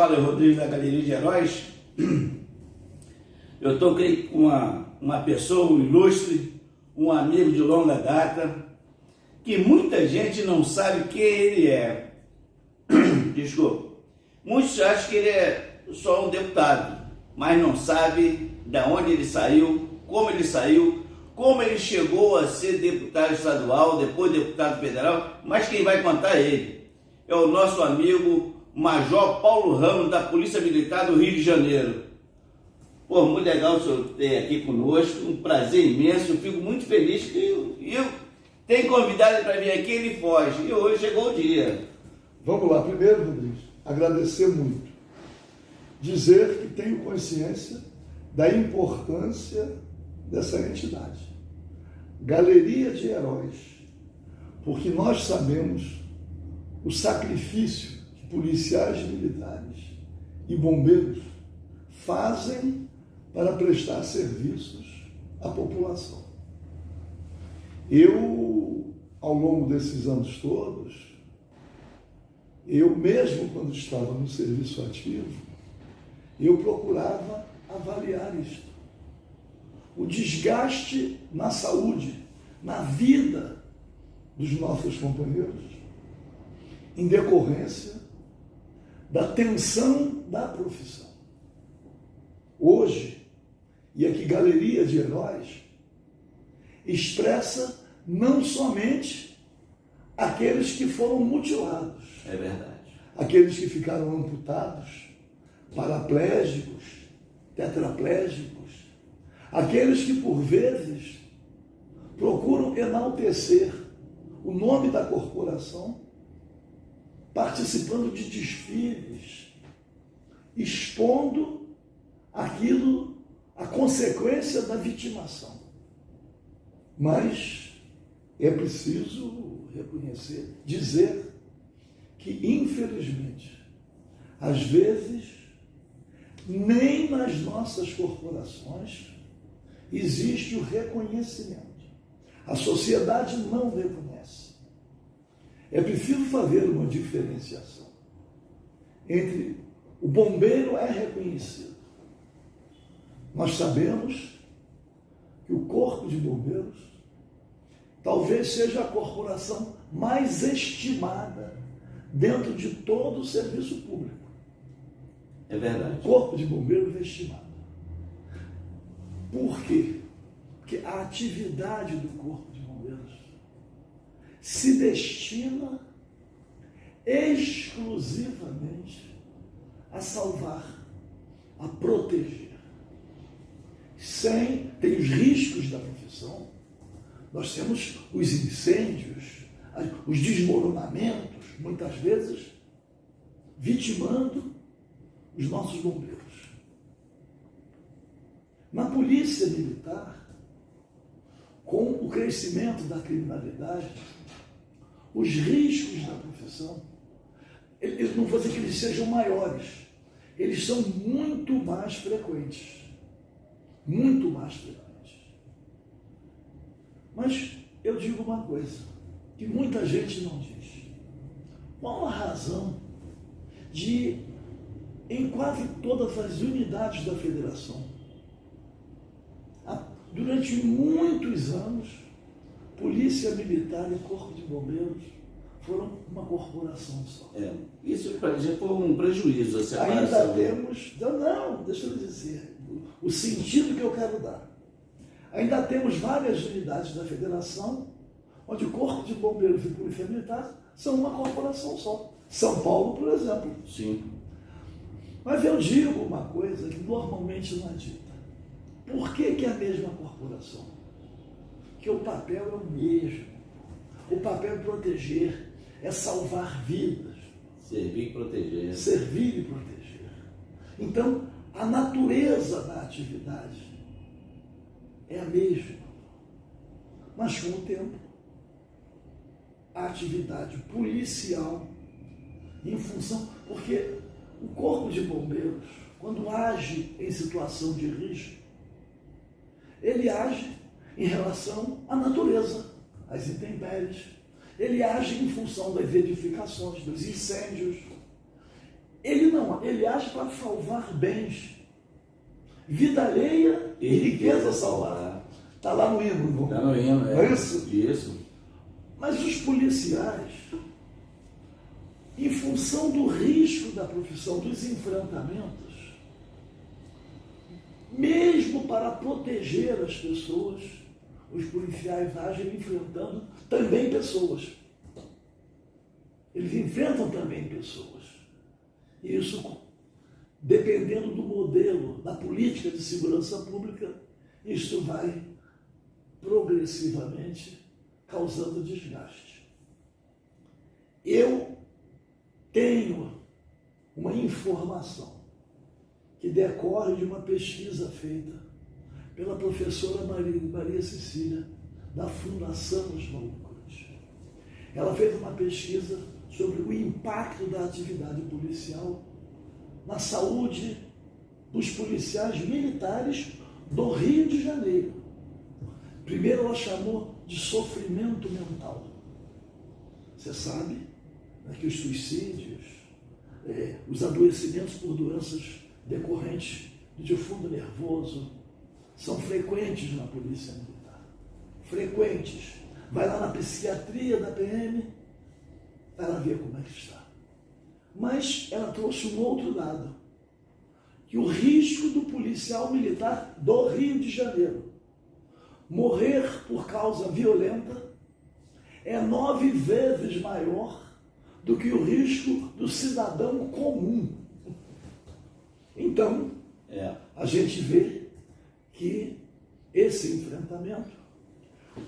Waller Rodrigues, da Galeria de Heróis. Eu estou aqui com uma pessoa, um ilustre, um amigo de longa data, que muita gente não sabe quem ele é. Desculpa. Muitos acham que ele é só um deputado, mas não sabe de onde ele saiu, como ele chegou a ser deputado estadual, depois deputado federal, mas quem vai contar é ele. É o nosso amigo Major Paulo Ramos, da Polícia Militar do Rio de Janeiro. Pô, muito legal o senhor ter aqui conosco, um prazer imenso, eu fico muito feliz que eu tenho convidado para vir aqui, ele foge, e hoje chegou o dia. Vamos lá, primeiro, Rodrigues, agradecer muito. Dizer que tenho consciência da importância dessa entidade. Galeria de Heróis, porque nós sabemos o sacrifício que policiais militares e bombeiros fazem para prestar serviços à população. Eu, ao longo desses anos todos, eu mesmo quando estava no serviço ativo, eu procurava avaliar isto. O desgaste na saúde, na vida dos nossos companheiros, em decorrência da tensão da profissão. Hoje, e aqui Galeria de Heróis, expressa não somente aqueles que foram mutilados. É verdade. Aqueles que ficaram amputados, paraplégicos, tetraplégicos, aqueles que por vezes procuram enaltecer o nome da corporação, participando de desfiles, expondo aquilo, a consequência da vitimação. Mas é preciso reconhecer, dizer que, infelizmente, às vezes, nem nas nossas corporações existe o reconhecimento. A sociedade não reconhece. É preciso fazer uma diferenciação entre o bombeiro é reconhecido. Nós sabemos que o Corpo de Bombeiros talvez seja a corporação mais estimada dentro de todo o serviço público. É verdade. O Corpo de Bombeiros é estimado. Por quê? Porque a atividade do Corpo de Bombeiros se destina exclusivamente a salvar, a proteger. Tem os riscos da profissão, nós temos os incêndios, os desmoronamentos, muitas vezes, vitimando os nossos bombeiros. Na polícia militar, com o crescimento da criminalidade, os riscos da profissão, eu não vou dizer que eles sejam maiores, eles são muito mais frequentes. Muito mais frequentes. Mas eu digo uma coisa, que muita gente não diz. Qual a razão de, em quase todas as unidades da federação, durante muitos anos, Polícia Militar e Corpo de Bombeiros foram uma corporação só? Isso, para a gente, foi um prejuízo. Ainda temos... Não, deixa eu dizer o sentido que eu quero dar. Ainda temos várias unidades da federação onde o Corpo de Bombeiros e Polícia Militar são uma corporação só. São Paulo, por exemplo. Sim. Mas eu digo uma coisa que normalmente não é dita. Por que é a mesma corporação? Porque o papel é o mesmo. O papel é proteger, é salvar vidas. Servir e proteger. Servir e proteger. Então, a natureza da atividade é a mesma. Mas, com o tempo, a atividade policial, em função... Porque o Corpo de Bombeiros, quando age em situação de risco, ele age em relação à natureza, às intempéries. Ele age em função das edificações, dos incêndios. ele age para salvar bens. Vida alheia e riqueza salvar. Está lá no hino. Está no hino, não é isso? Isso. Mas os policiais, em função do risco da profissão, dos enfrentamentos, mesmo para proteger as pessoas, os policiais agem enfrentando também pessoas. Eles enfrentam também pessoas. Isso, dependendo do modelo, da política de segurança pública, isso vai progressivamente causando desgaste. Eu tenho uma informação que decorre de uma pesquisa feita pela professora Maria Cecília, da Fundação Oswaldo Cruz. Ela fez uma pesquisa sobre o impacto da atividade policial na saúde dos policiais militares do Rio de Janeiro. Primeiro ela chamou de sofrimento mental. Você sabe, né, que os suicídios, os adoecimentos por doenças decorrentes de defunto nervoso são frequentes na Polícia Militar. Frequentes. Vai lá na psiquiatria da PM, ela vê como é que está. Mas ela trouxe um outro dado, que o risco do policial militar do Rio de Janeiro morrer por causa violenta é 9 vezes maior do que o risco do cidadão comum. Então, a gente vê que esse enfrentamento,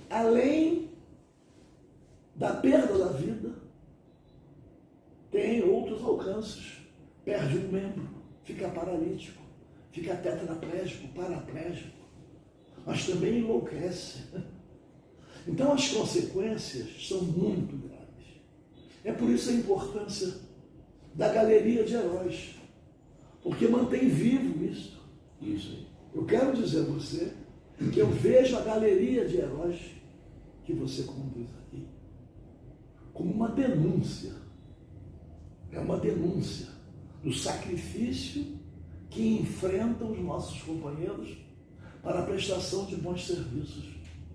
além da perda da vida, tem outros alcances. Perde um membro, fica paralítico, fica tetraplégico, paraplégico, mas também enlouquece. Então as consequências são muito graves. É por isso a importância da galeria de heróis, porque mantém vivo isso. Isso aí. Eu quero dizer a você que eu vejo a galeria de heróis que você conduz aqui como uma denúncia. É uma denúncia do sacrifício que enfrentam os nossos companheiros para a prestação de bons serviços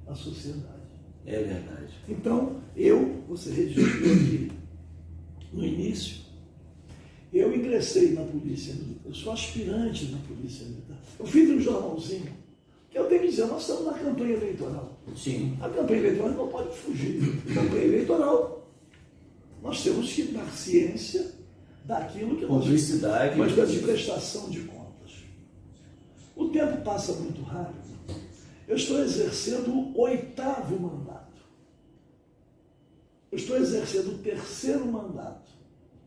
à sociedade. É verdade. Então, você registrou aqui no início, eu ingressei na Polícia Militar, eu sou aspirante na Polícia Militar. Eu fiz um jornalzinho, que eu tenho que dizer, nós estamos na campanha eleitoral. Sim. A campanha eleitoral não pode fugir. A campanha eleitoral, nós temos que dar ciência daquilo que publicidade, mas de prestação de contas. O tempo passa muito rápido. Eu estou exercendo o 8º mandato. Eu estou exercendo o 3º mandato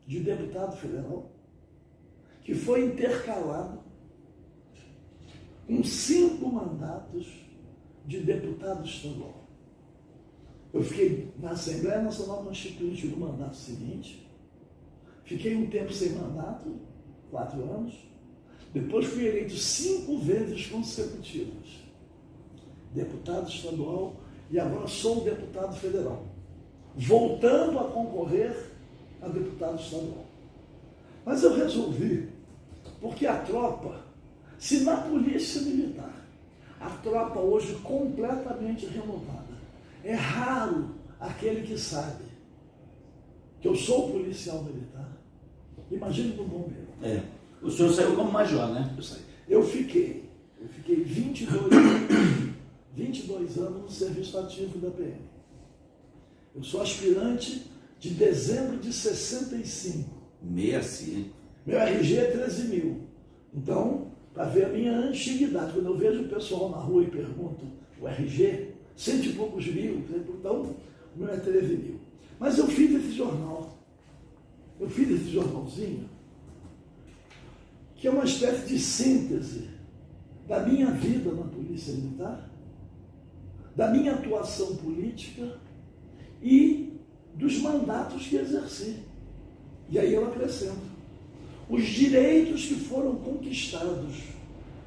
de deputado federal, que foi intercalado com 5 mandatos de deputado estadual. Eu fiquei na Assembleia Nacional Constituinte no mandato seguinte, fiquei um tempo sem mandato, 4 anos, depois fui eleito 5 vezes consecutivas, deputado estadual, e agora sou deputado federal, voltando a concorrer a deputado estadual. Mas eu resolvi, porque a tropa, se na Polícia Militar, a tropa hoje completamente renovada, é raro aquele que sabe que eu sou policial militar. Imagine no bombeiro. O senhor saiu como major, né? Eu saí. Eu fiquei 22 anos no serviço ativo da PM. Eu sou aspirante de dezembro de 65. 65. Meu RG é 13 mil. Então, para ver a minha antiguidade, quando eu vejo o pessoal na rua e pergunto o RG, 100 e poucos mil, então o meu é 13 mil. Mas eu fiz esse jornal. Eu fiz esse jornalzinho, que é uma espécie de síntese da minha vida na Polícia Militar, da minha atuação política e dos mandatos que exerci. E aí eu acrescento: os direitos que foram conquistados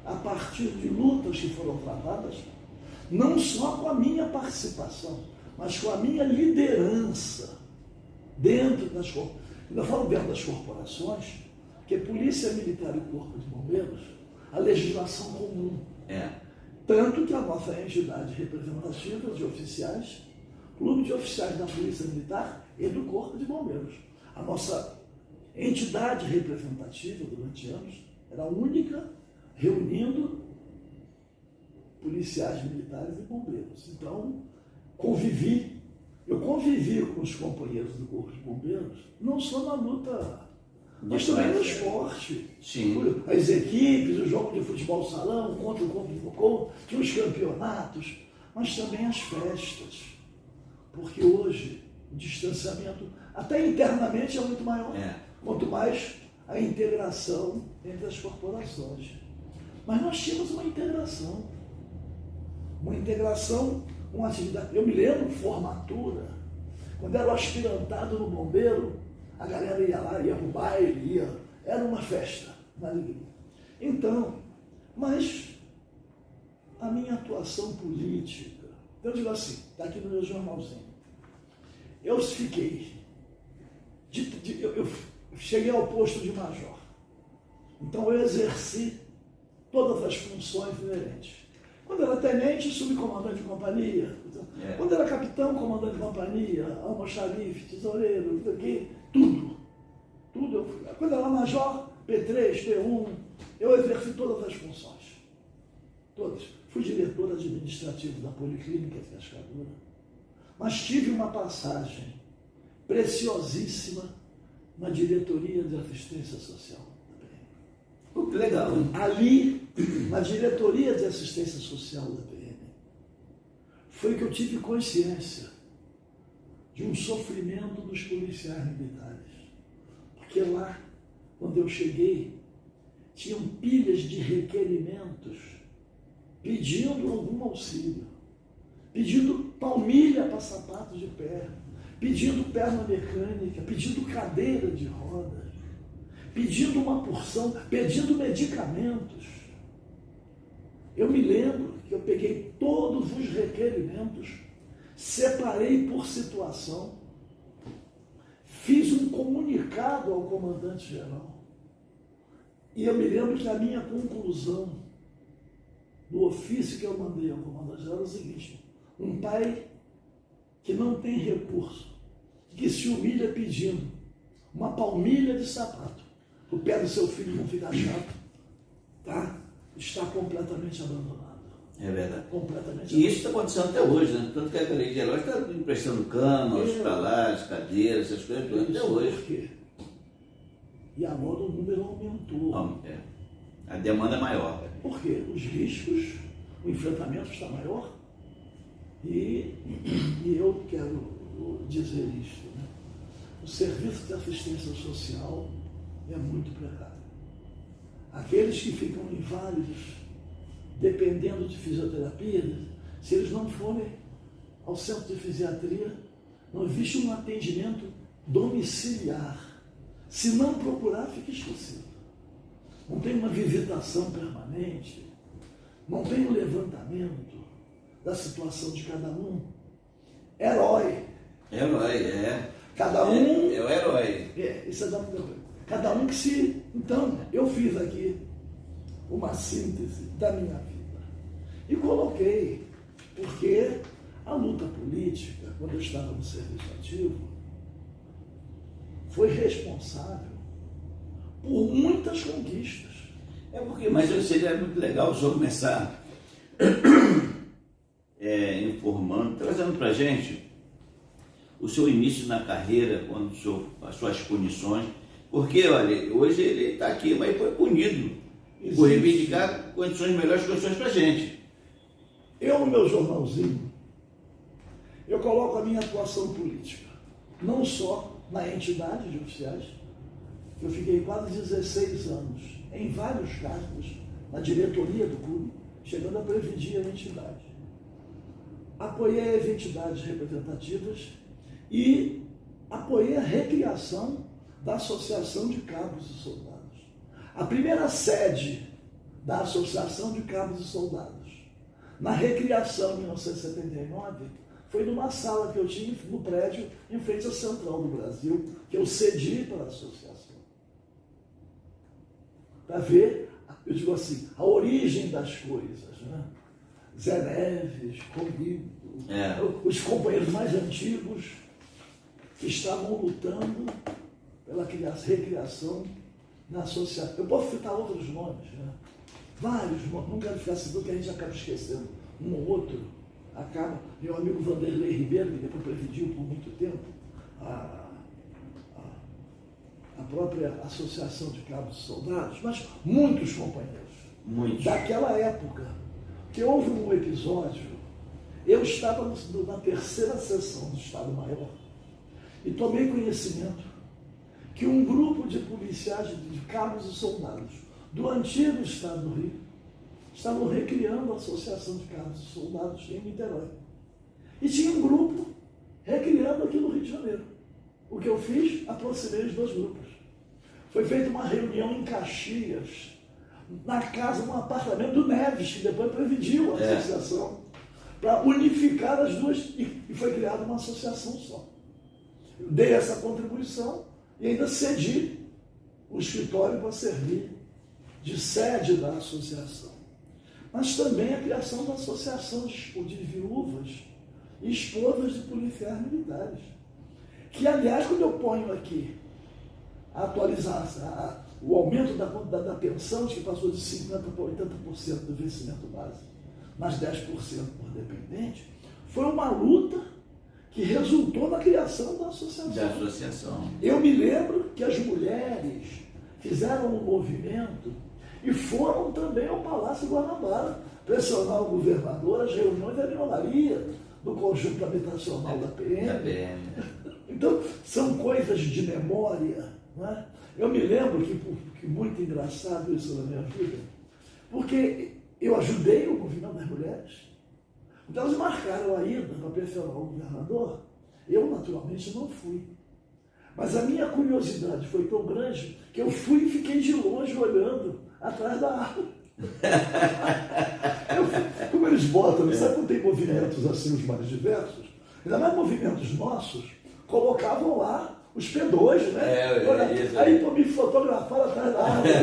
a partir de lutas que foram travadas, não só com a minha participação, mas com a minha liderança dentro das corporações. Ainda falo dentro das corporações, que Polícia Militar e Corpo de Bombeiros, a legislação comum. É. Tanto que a nossa entidade representativa de oficiais, Clube de Oficiais da Polícia Militar e do Corpo de Bombeiros. A nossa entidade representativa durante anos era a única reunindo policiais militares e bombeiros. Então, eu convivi com os companheiros do Corpo de Bombeiros, não só na luta, mas também no esporte. Sim. As equipes, o jogo de futebol salão, contra o Corpo de Bombeiros, tinha os campeonatos, mas também as festas. Porque hoje o distanciamento, até internamente, é muito maior. Quanto mais a integração entre as corporações. Mas nós tínhamos uma integração, uma atividade. Eu me lembro, formatura, quando era o aspirantado no bombeiro, a galera ia lá, ia para o baile, era uma festa, uma alegria. Então, mas a minha atuação política, eu digo assim, está aqui no meu jornalzinho, eu fiquei, eu cheguei ao posto de major, então eu exerci todas as funções inerentes. Quando era tenente, subcomandante de companhia. Quando era capitão, comandante de companhia, almoxarife, tesoureiro, tudo. Quando era major, P3, P1, eu exerci todas as funções. Todas. Fui diretor administrativo da Policlínica de Cascadura. Mas tive uma passagem preciosíssima na diretoria de assistência social. Que legal, hein? Ali, na diretoria de assistência social da PM, foi que eu tive consciência de um sofrimento dos policiais militares. Porque lá, quando eu cheguei, tinham pilhas de requerimentos pedindo algum auxílio, pedindo palmilha para sapatos de pé, pedindo perna mecânica, pedindo cadeira de rodas, pedindo uma porção, pedindo medicamentos. Eu me lembro que eu peguei todos os requerimentos, separei por situação, fiz um comunicado ao comandante-geral. E eu me lembro que a minha conclusão do ofício que eu mandei ao comandante-geral era o seguinte: um pai que não tem recurso, que se humilha pedindo uma palmilha de sapato, o pé do seu filho não fica chato, tá? Está completamente abandonado. É verdade. Completamente E isso está acontecendo até hoje, né? Tanto que a Lei de Heróis está emprestando cama, hospitalares, cadeiras, essas coisas até hoje. Por quê? E agora o número aumentou. A demanda é maior. Por quê? Os riscos, o enfrentamento está maior. E eu quero dizer isto, né? O serviço de assistência social é muito precário. Aqueles que ficam inválidos, dependendo de fisioterapia, se eles não forem ao centro de fisiatria, não existe um atendimento domiciliar. Se não procurar, fica esquecido. Não tem uma visitação permanente, não tem um levantamento da situação de cada um. Herói. Cada um... É o herói. Isso é da cada um que se... Então, eu fiz aqui uma síntese da minha vida e coloquei, porque a luta política, quando eu estava no serviço ativo, foi responsável por muitas conquistas. Mas seria muito legal o senhor começar informando, trazendo para a gente o seu início na carreira, quando as suas punições, porque, olha, hoje ele está aqui, mas foi punido por reivindicar condições melhores para a gente. Eu, no meu jornalzinho, eu coloco a minha atuação política, não só na entidade de oficiais, eu fiquei quase 16 anos em vários cargos na diretoria do clube, chegando a presidir a entidade. Apoiei as entidades representativas e apoiei a recriação da Associação de Cabos e Soldados. A primeira sede da Associação de Cabos e Soldados, na recriação em 1979, foi numa sala que eu tinha no prédio em frente à Central do Brasil, que eu cedi para a associação. para ver, eu digo assim, a origem das coisas. Né? Zé Neves, comigo, os companheiros mais antigos que estavam lutando pela recriação na associação. Eu posso citar outros nomes, né? Vários nomes, não quero ficar citando que a gente acaba esquecendo um ou outro. Acaba, meu amigo Vanderlei Ribeiro, que depois presidiu por muito tempo a própria Associação de Cabos e Soldados, mas muitos companheiros daquela época, que houve um episódio, eu estava na terceira sessão do Estado-Maior e tomei conhecimento que um grupo de policiais de cabos e soldados do antigo Estado do Rio estavam recriando a Associação de Cabos e Soldados em Niterói. E tinha um grupo recriando aqui no Rio de Janeiro. O que eu fiz? Aproximei os dois grupos. Foi feita uma reunião em Caxias, na casa, num apartamento do Neves, que depois presidiu a associação, para unificar as duas, e foi criada uma associação só. Eu dei essa contribuição e ainda cedi o escritório para servir de sede da associação. Mas também a criação da associação de viúvas e esposas de policiais militares. Que, aliás, quando eu ponho aqui a atualizar o aumento da pensão, que passou de 50% para 80% do vencimento base, mais 10% por dependente, foi uma luta que resultou na criação da associação. Eu me lembro que as mulheres fizeram um movimento e foram também ao Palácio Guanabara pressionar o governador, as reuniões da enrolaria do conjunto habitacional da PM. Então, são coisas de memória. Não é? Eu me lembro que muito engraçado isso na minha vida, porque eu ajudei o movimento das mulheres. Então, elas marcaram a ida para pressionar o governador. Eu, naturalmente, não fui. Mas a minha curiosidade foi tão grande que eu fui e fiquei de longe olhando atrás da árvore. Como eles botam, sabe quando tem movimentos assim, os mais diversos? Ainda mais movimentos nossos, colocavam lá os P2, né? Aí para me fotografar atrás da árvore.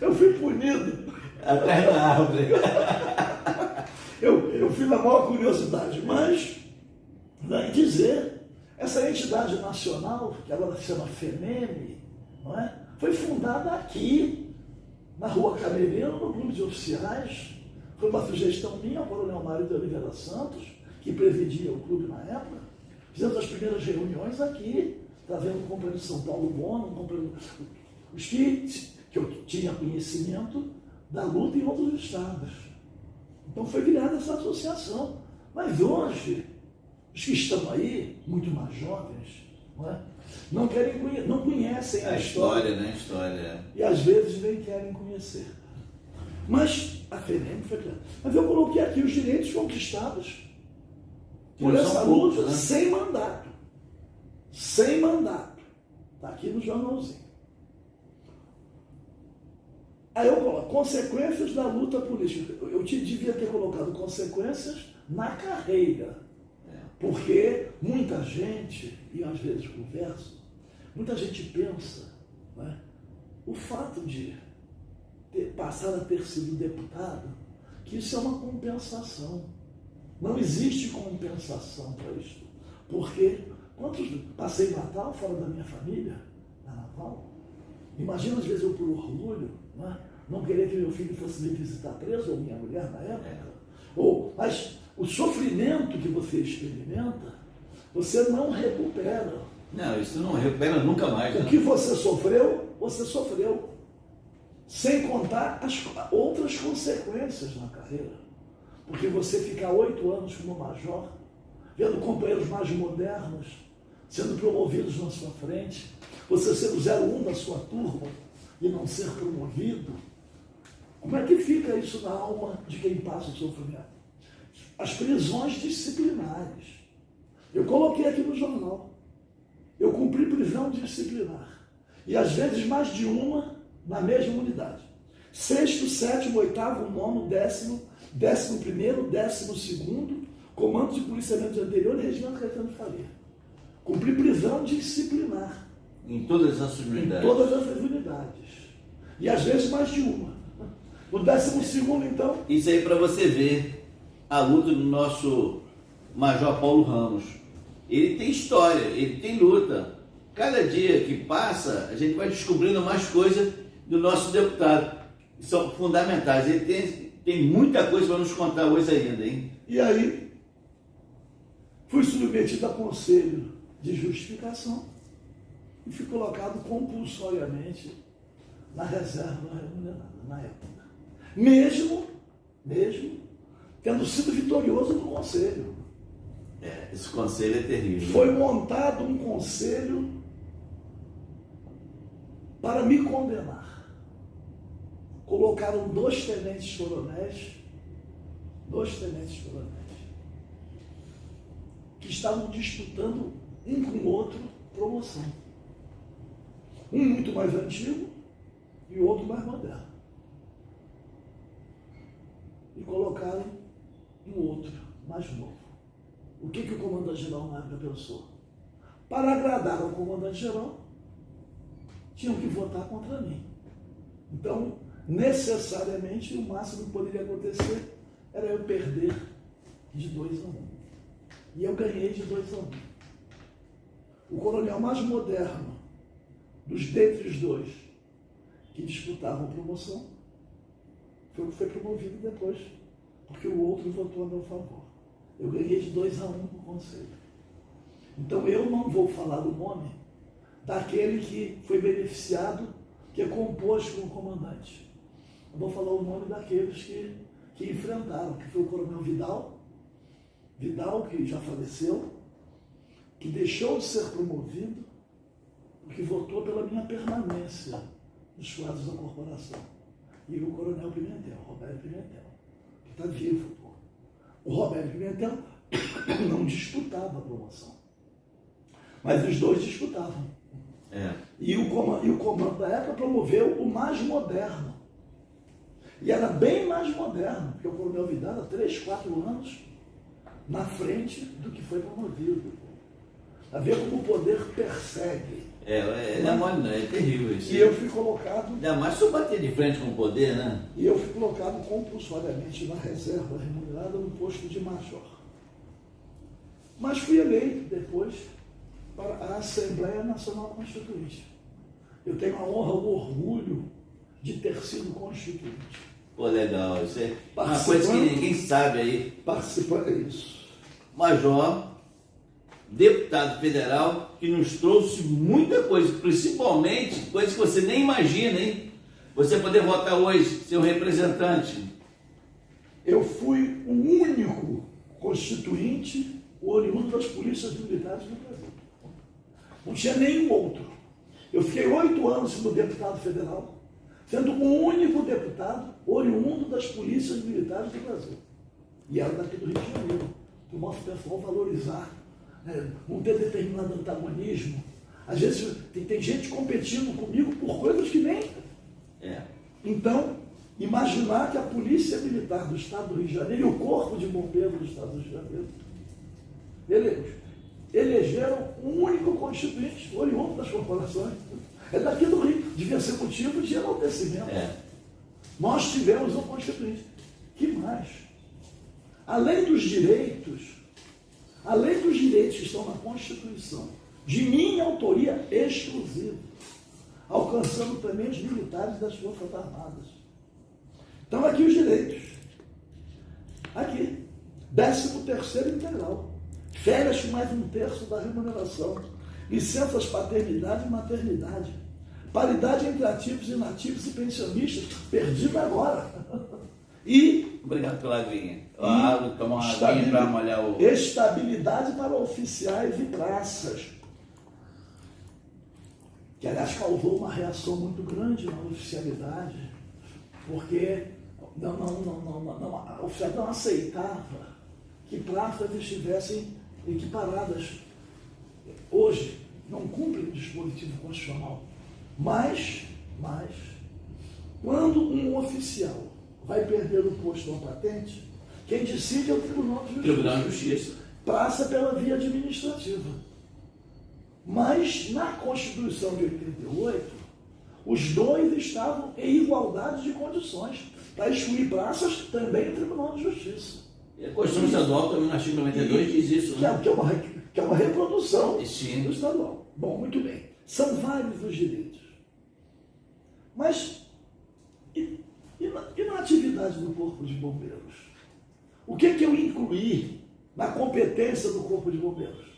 Eu fui punido. Atrás da árvore. Eu fui na maior curiosidade, mas, vai dizer, essa entidade nacional, que agora se chama FENEME, não é? Foi fundada aqui, na Rua Camerino, no Clube de Oficiais. Foi uma sugestão minha, o Coronel Mário de Oliveira Santos, que presidia o clube na época. Fizemos as primeiras reuniões aqui, trazendo o companheiro de São Paulo Bono, os que eu tinha conhecimento da luta em outros estados. Então foi criada essa associação. Mas hoje, os que estão aí, muito mais jovens, não conhecem a história, né? História. E às vezes nem querem conhecer. Mas a FENEM foi criada. Mas eu coloquei aqui os direitos conquistados por essa luta, né? Sem mandato. Sem mandato. Está aqui no jornalzinho. Aí eu coloco consequências da luta política. Eu devia ter colocado consequências na carreira. Porque muita gente, e às vezes converso, muita gente pensa, né, o fato de passar a ter sido deputado, que isso é uma compensação. Não existe compensação para isso. Porque passei Natal fora da minha família, na Natal. Imagina, às vezes, eu por orgulho, não querer que meu filho fosse me visitar preso, ou minha mulher na época. Mas o sofrimento que você experimenta, você não recupera. Não, isso não recupera nunca mais. O que você sofreu. Sem contar as outras consequências na carreira. Porque você ficar 8 anos como major, vendo companheiros mais modernos sendo promovidos na sua frente, você ser o 01 da sua turma e não ser promovido, como é que fica isso na alma de quem passa o sofrimento? As prisões disciplinares. Eu coloquei aqui no jornal. Eu cumpri prisão disciplinar. E às vezes mais de uma na mesma unidade. 6º, 7º, 8º, 9º, 10º, 11º, 12º, Comando de Policiamento de Anterior e Regimento Caetano de Faria. Cumpri prisão disciplinar. Em todas as Em unidades. todas as unidades. E às vezes mais de uma. No 12º, então, Isso aí para você ver a luta do nosso Major Paulo Ramos. Ele tem história, ele tem luta. Cada dia que passa, a gente vai descobrindo mais coisas do nosso deputado. Que são fundamentais. Ele tem muita coisa para nos contar hoje ainda, hein? e aí fui submetido a conselho de justificação e fui colocado compulsoriamente na reserva remunerada, na época. Mesmo tendo sido vitorioso no conselho. Esse conselho é terrível. Foi montado um conselho para me condenar. Colocaram 2 tenentes-coronéis, que estavam disputando um com o outro promoção. Um muito mais antigo e o outro mais moderno. E colocaram um outro mais novo. O que o comandante-geral na época pensou? Para agradar ao comandante-geral, tinham que votar contra mim. Então, necessariamente, o máximo que poderia acontecer era eu perder de 2-1. E eu ganhei de 2-1. O coronel mais moderno dentre os 2 que disputavam promoção foi o que foi promovido depois, porque o outro votou a meu favor. Eu ganhei de 2-1 no conselho. Então eu não vou falar o nome daquele que foi beneficiado, que é composto com o comandante. Eu vou falar o nome daqueles que enfrentaram, que foi o coronel Vidal, que já faleceu, que deixou de ser promovido, porque votou pela minha permanência nos quadros da corporação. E o coronel Pimentel, Roberto Pimentel, que está vivo. O Roberto Pimentel não disputava a promoção, mas os 2 disputavam. E o comando da época promoveu o mais moderno. E era bem mais moderno, porque o coronel Vidal era 3-4 anos na frente do que foi promovido. A ver como o poder persegue. Não é mole, não, é terrível isso. E eu fui colocado... Ainda mais se eu bater de frente com o poder, né? E eu fui colocado compulsoriamente na reserva remunerada no posto de major. Mas fui eleito depois para a Assembleia Nacional Constituinte. Eu tenho a honra, o orgulho de ter sido constituinte. Pô, legal, isso é uma coisa que ninguém sabe aí. Participando disso. Major, deputado federal, que nos trouxe muita coisa, principalmente coisas que você nem imagina, hein? Você poder votar hoje, ser um representante. Eu fui o único constituinte oriundo das polícias militares do Brasil. Não tinha nenhum outro. Eu fiquei 8 anos como deputado federal, sendo o único deputado oriundo das polícias militares do Brasil. E era daqui do Rio de Janeiro. Que o nosso pessoal valorizar, não ter determinado antagonismo. Às vezes tem gente competindo comigo por coisas que nem... Então, imaginar que a Polícia Militar do Estado do Rio de Janeiro e o Corpo de Bombeiros do Estado do Rio de Janeiro elegeram um único constituinte oriundo das corporações. É daqui do Rio. Devia ser motivo de enaltecimento. Nós tivemos um constituinte. Que mais? Além dos direitos que estão na Constituição, de minha autoria exclusiva, alcançando também os militares das Forças Armadas. Então, aqui os direitos. Aqui, 13º integral. Férias com mais 1/3 da remuneração. Licenças paternidade e maternidade. Paridade entre ativos, inativos e pensionistas. Perdida agora. E... Obrigado pela aguinha. Tomar uma aguinha para molhar o... Estabilidade para oficiais e praças. Que, aliás, causou uma reação muito grande na oficialidade, porque a oficialidade não aceitava que praças estivessem equiparadas. Hoje, não cumprem o dispositivo constitucional. Mas, quando um oficial vai perder o posto ou a patente, quem decide é o Tribunal de Justiça. Tribunal de Justiça. Passa pela via administrativa. Mas na Constituição de 88, os dois estavam em igualdade de condições para excluir praças também no Tribunal de Justiça. E a Constituição Estadual também no artigo 92 diz isso, né? Que é uma reprodução Sim. do estadual. Bom, muito bem. São vários os direitos. Mas e na atividade do Corpo de Bombeiros? O que eu incluí na competência do Corpo de Bombeiros?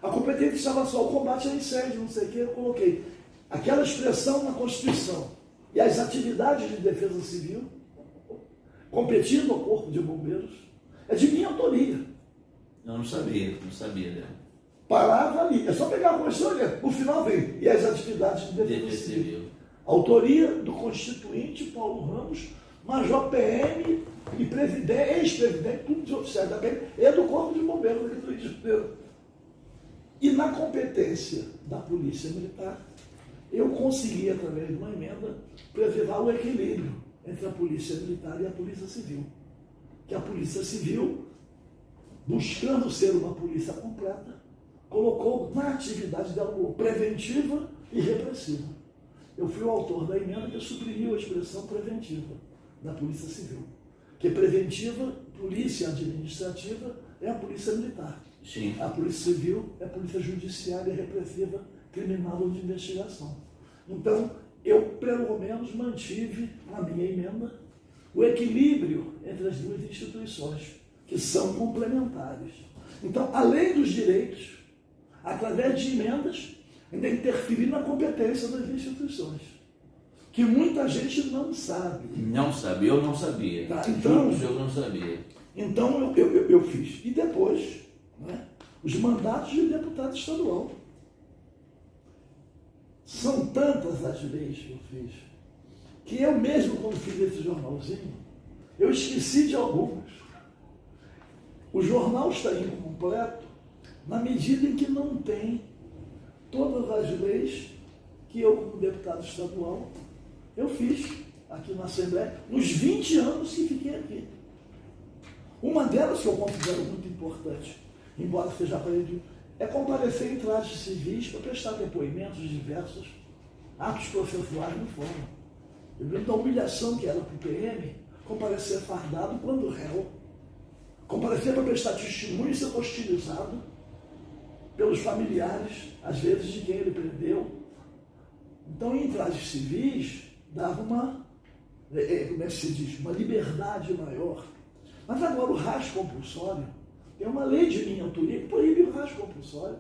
A competência estava só o combate a incêndio, não sei o que, eu coloquei aquela expressão na Constituição. E as atividades de defesa civil, competindo ao Corpo de Bombeiros, é de minha autoria. Eu não sabia, né? Parava ali, é só pegar a Constituição e ler. No final vem, e as atividades de defesa civil. Autoria do Constituinte Paulo Ramos, Major PM e ex-presidente, tudo de oficiais da PM, e do Corpo de Bombeiros aqui do Rio de Janeiro. E na competência da Polícia Militar, eu consegui, através de uma emenda, preservar o equilíbrio entre a Polícia Militar e a Polícia Civil. Que a Polícia Civil, buscando ser uma polícia completa, colocou na atividade dela preventiva e repressiva. Eu fui o autor da emenda que suprimiu a expressão preventiva da Polícia Civil. Que preventiva, polícia administrativa, é a Polícia Militar. Sim. A Polícia Civil é a Polícia Judiciária Repressiva Criminal ou de Investigação. Então, eu pelo menos mantive na minha emenda o equilíbrio entre as duas instituições, que são complementares. Então, além dos direitos, através de emendas, ainda interferir na competência das instituições, que muita gente não sabe. Não sabe, eu não sabia. Tá? Então, eu não sabia. Então, eu fiz. E depois, né, os mandatos de deputado estadual. São tantas as leis que eu fiz, que eu mesmo, quando fiz esse jornalzinho, eu esqueci de algumas. O jornal está incompleto na medida em que não tem todas as leis que eu, como deputado estadual, eu fiz aqui na Assembleia, nos 20 anos que fiquei aqui. Uma delas que eu considero muito importante, embora seja aparelho, é comparecer em trajes civis para prestar depoimentos de diversos atos processuais no fórum. Eu lembro da humilhação que era para o PM comparecer fardado quando réu, comparecer para prestar testemunho e ser hostilizado pelos familiares, às vezes, de quem ele prendeu. Então, em trajes civis, dava uma, como é que se diz, uma liberdade maior. Mas agora o rasgo compulsório, tem uma lei de minha autoria que proíbe o rasgo compulsório.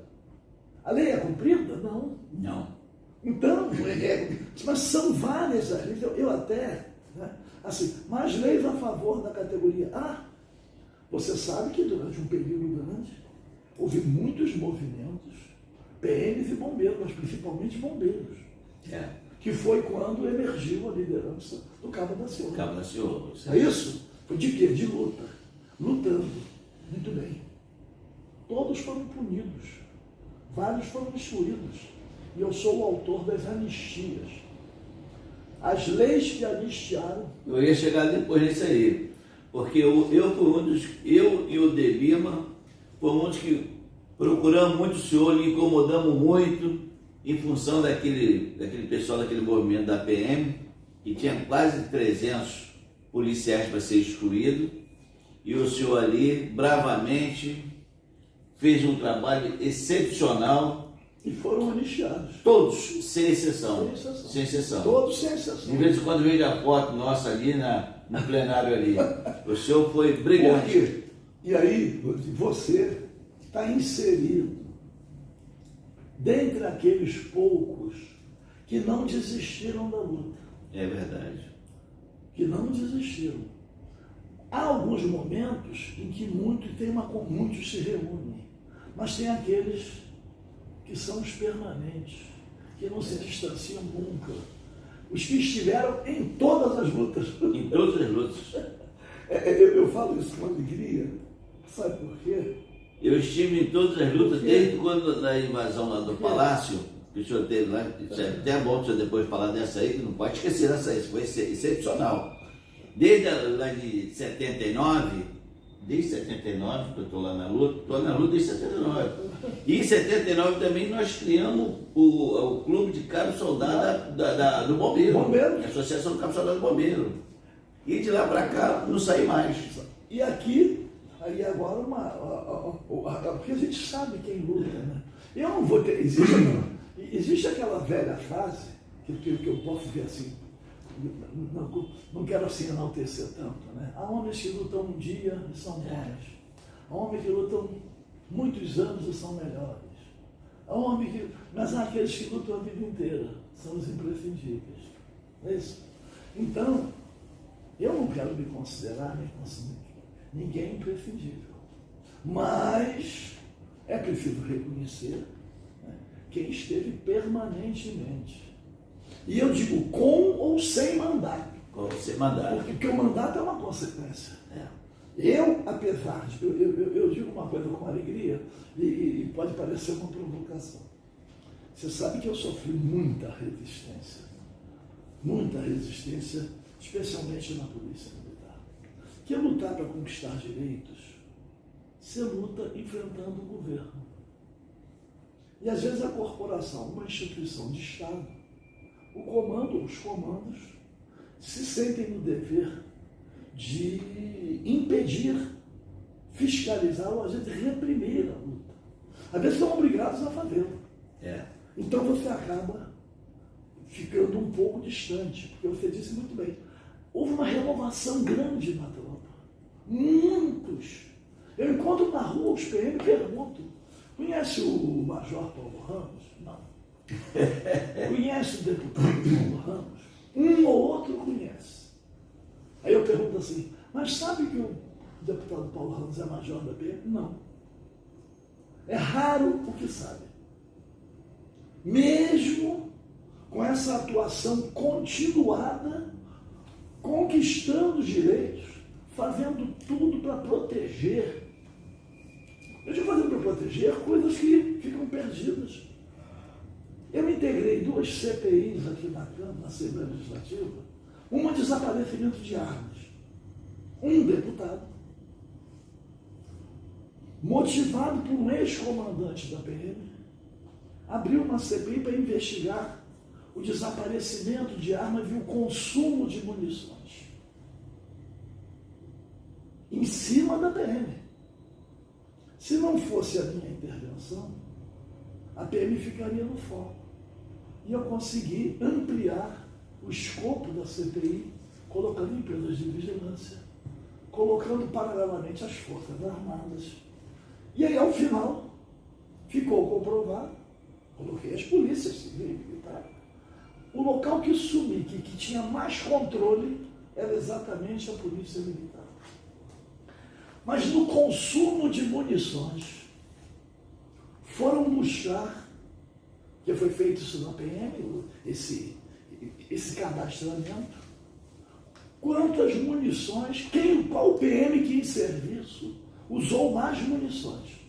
A lei é cumprida? Não. Não. Então, mas são várias as leis. Eu até, né, assim, mas leis a favor da categoria A. Você sabe que durante um período grande houve muitos movimentos, PMs e bombeiros, mas principalmente bombeiros. Que foi quando emergiu a liderança do Cabo da Ciolo. Cabo da Ciolo. É isso? Foi de quê? De luta. Lutando. Muito bem. Todos foram punidos. Vários foram excluídos. E eu sou o autor das anistias. As leis que anistiaram. Eu ia chegar depois disso aí. Porque eu e o De Lima fomos um dos que procuramos muito o senhor, lhe incomodamos muito em função daquele pessoal, daquele movimento da PM, que tinha quase 300 policiais para ser excluído, e o senhor ali, bravamente, fez um trabalho excepcional. E foram anistiados. Todos, sem exceção. Sem exceção. Todos sem exceção. De vez em quando vejo a foto nossa ali no plenário ali. O senhor foi brilhante. Porque, e aí, você está inserido dentre aqueles poucos que não desistiram da luta. É verdade. Que não desistiram. Há alguns momentos em que muitos se reúnem, mas tem aqueles que são os permanentes, que não se distanciam nunca. Os que estiveram em todas as lutas. Em todas as lutas. Eu falo isso com alegria. Sabe por quê? Eu estive em todas as lutas, desde quando da invasão lá do Palácio, que o senhor teve lá, até bom o senhor depois falar dessa aí, que não pode esquecer dessa aí, foi excepcional. Desde lá de 79, desde 79, que eu estou lá na luta, estou na luta desde 79. E em 79 também nós criamos o Clube de Cabo Soldado do Bombeiro. A Associação do Cabo Soldado do Bombeiro. E de lá para cá não saí mais. E aqui, aí agora, porque a gente sabe quem luta, né? Eu não vou ter. Existe aquela velha frase que eu posso ver assim. Não quero assim enaltecer tanto, né? Há homens que lutam um dia e são bons. Há homens que lutam muitos anos e são melhores. Há homens mas há aqueles que lutam a vida inteira, são os imprescindíveis. Não é isso? Então, eu não quero me considerar ninguém imprescindível. Mas é preciso reconhecer, né, quem esteve permanentemente. E eu digo com ou sem mandato. Com ou sem mandato. Porque o mandato é uma consequência. Eu, apesar de... Eu digo uma coisa com alegria e pode parecer uma provocação. Você sabe que eu sofri muita resistência. Muita resistência, especialmente na polícia militar. Que lutar para conquistar direitos, você luta enfrentando o governo. E às vezes a corporação, uma instituição de Estado, o comando, os comandos, se sentem no dever de impedir, fiscalizar ou às vezes reprimir a luta. Às vezes são obrigados a fazê-lo. Então você acaba ficando um pouco distante, porque você disse muito bem, houve uma renovação grande na tropa. Muitos. Eu encontro na rua os PM e pergunto, conhece o Major Paulo Ramos? Não. Conhece o deputado Paulo Ramos? Um ou outro conhece. Aí eu pergunto assim, mas sabe que o deputado Paulo Ramos é major da PM? Não. É raro o que sabe. Mesmo com essa atuação continuada, conquistando os direitos, fazendo tudo para proteger. Eu digo fazendo para proteger coisas que ficam perdidas. Eu integrei 2 CPIs aqui na Câmara, na Assembleia Legislativa, uma desaparecimento de armas. Um deputado, motivado por um ex-comandante da PM, abriu uma CPI para investigar o desaparecimento de armas e o consumo de munições. Em cima da PM. Se não fosse a minha intervenção, a PM ficaria no foco. E eu consegui ampliar o escopo da CPI, colocando empresas de vigilância, colocando paralelamente as Forças Armadas. E aí, ao final, ficou comprovado, coloquei as polícias civil e militar, o local que sumi, que tinha mais controle, era exatamente a polícia militar. Mas no consumo de munições, foram buscar, que foi feito isso na PM, esse cadastramento, quantas munições, qual PM que em serviço usou mais munições.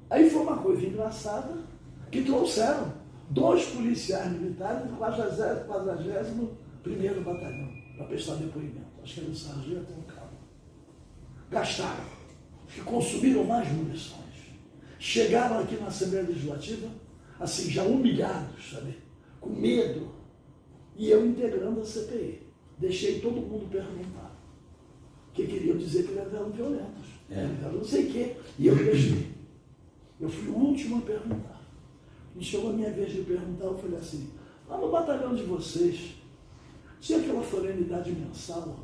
Aí foi uma coisa engraçada, que trouxeram 2 policiais militares do 41º Batalhão para prestar depoimento. Acho que era o sargento e um cabo. Gastaram, que consumiram mais munições. Chegaram aqui na Assembleia Legislativa, assim, já humilhados, sabe? Com medo. E eu integrando a CPI. Deixei todo mundo perguntar. Que queriam dizer que eles eram violentos. Eles eram não sei o quê. E eu deixei. Eu fui o último a perguntar. E chegou a minha vez de perguntar, eu falei assim, lá no batalhão de vocês, tinha aquela solenidade mensal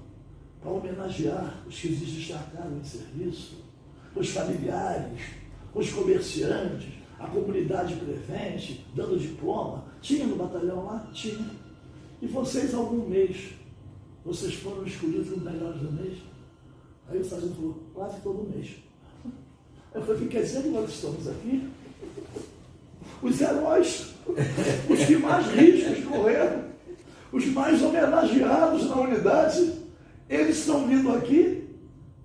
para homenagear os que se destacaram em serviço, os familiares, os comerciantes, a comunidade presente, dando diploma. Tinha no batalhão lá? Tinha. E vocês, algum mês, vocês foram escolhidos os melhores do mês? Aí o sargento falou, quase todo mês. Eu falei, quer dizer que nós estamos aqui? Os heróis, os que mais riscos correram, os mais homenageados na unidade, eles estão vindo aqui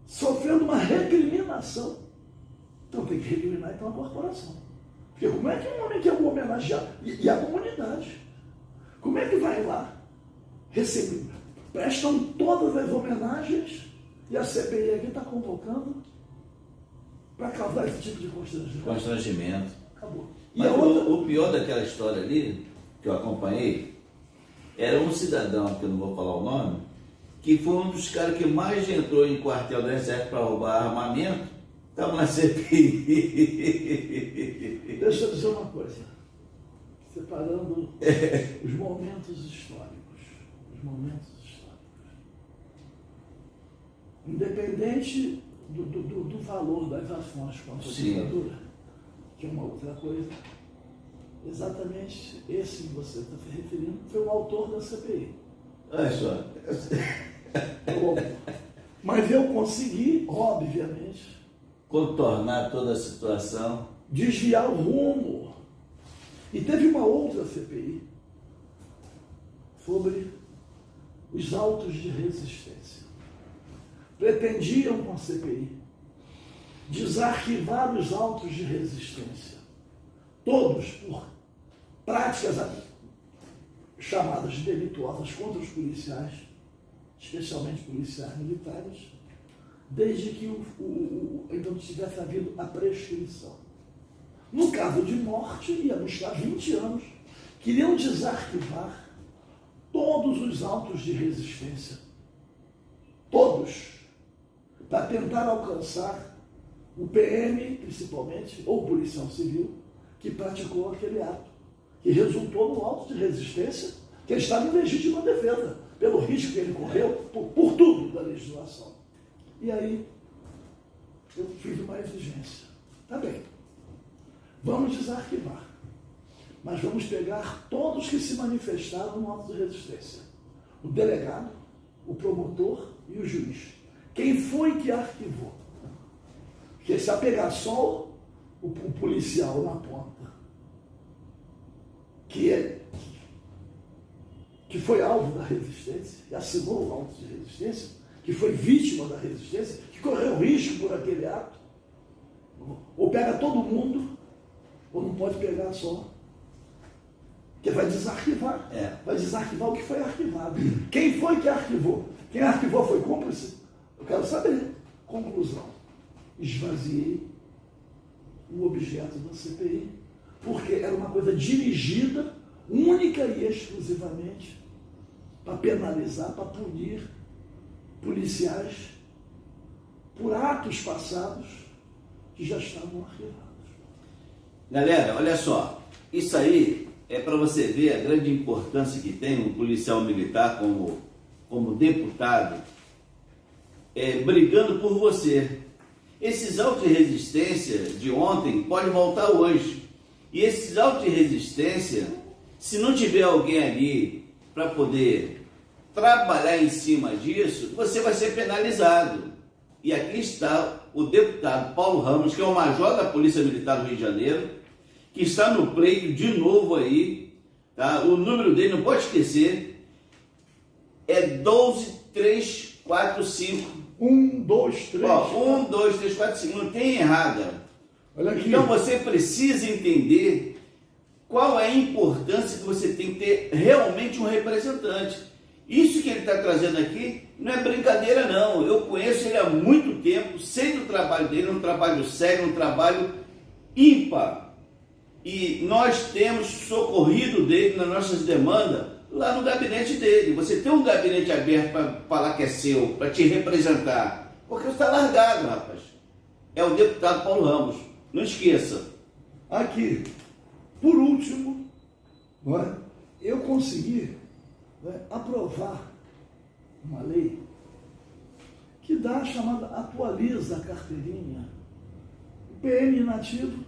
sofrendo uma recriminação. Então tem que recriminar então a corporação. Porque como é que um homem quer homenagear? E a comunidade? Como é que vai lá receber? Prestam todas as homenagens E a CPI aqui está convocando para causar esse tipo de constrangimento. Constrangimento. Acabou. E Mas a outra... o pior daquela história ali, que eu acompanhei, era um cidadão, que eu não vou falar o nome, que foi um dos caras que mais entrou em quartel do Exército para roubar armamento, estava na CPI. Deixa eu dizer uma coisa, separando os momentos históricos. Os momentos históricos. Independente do valor das ações contra a ditadura, que é uma outra coisa, exatamente esse que você está se referindo foi o autor da CPI. Olha só. Mas eu consegui, obviamente, contornar toda a situação, desviar o rumo. E teve uma outra CPI sobre os autos de resistência. Pretendiam com a CPI desarquivar os autos de resistência, todos por práticas chamadas delituosas contra os policiais, especialmente policiais militares, desde que então tivesse havido a prescrição. No caso de morte, ia buscar 20 anos, queriam desarquivar todos os autos de resistência, todos, para tentar alcançar o PM, principalmente, ou policial civil, que praticou aquele ato, que resultou no auto de resistência, que ele estava em legítima defesa, pelo risco que ele correu, por tudo da legislação. E aí, eu fiz uma exigência. Tá bem, vamos desarquivar, mas vamos pegar todos que se manifestaram no auto de resistência. O delegado, o promotor e o juiz. Quem foi que arquivou? Porque se apegar só o policial na ponta, que foi alvo da resistência, que assinou o auto de resistência, que foi vítima da resistência, que correu risco por aquele ato, ou pega todo mundo, ou não pode pegar só. Porque vai desarquivar. Vai desarquivar o que foi arquivado. Quem foi que arquivou? Quem arquivou foi cúmplice? Eu quero saber. Conclusão. Esvaziei o objeto da CPI, porque era uma coisa dirigida, única e exclusivamente, para penalizar, para punir policiais por atos passados que já estavam arquivados. Galera, olha só, isso aí é para você ver a grande importância que tem um policial militar como deputado, brigando por você. Esses autos de resistência de ontem podem voltar hoje. E esses autos de resistência, se não tiver alguém ali para poder trabalhar em cima disso, você vai ser penalizado. E aqui está o deputado Paulo Ramos, que é o major da Polícia Militar do Rio de Janeiro, que está no pleito de novo aí, tá? O número dele, não pode esquecer, é 12345. 1, 2, 3. 1, 2, 3, 4, 5. Não tem errada. Olha aqui. Então você precisa entender qual é a importância que você tem que ter realmente um representante. Isso que ele está trazendo aqui não é brincadeira não. Eu conheço ele há muito tempo, sei do trabalho dele, um trabalho sério, um trabalho ímpar. E nós temos socorrido dele nas nossas demandas lá no gabinete dele. Você tem um gabinete aberto para falar que é seu, para te representar. Porque você está largado, rapaz. É o deputado Paulo Ramos. Não esqueça. Aqui, por último, não é? Eu consegui, não é, aprovar uma lei que dá a chamada atualiza a carteirinha. O PM inativo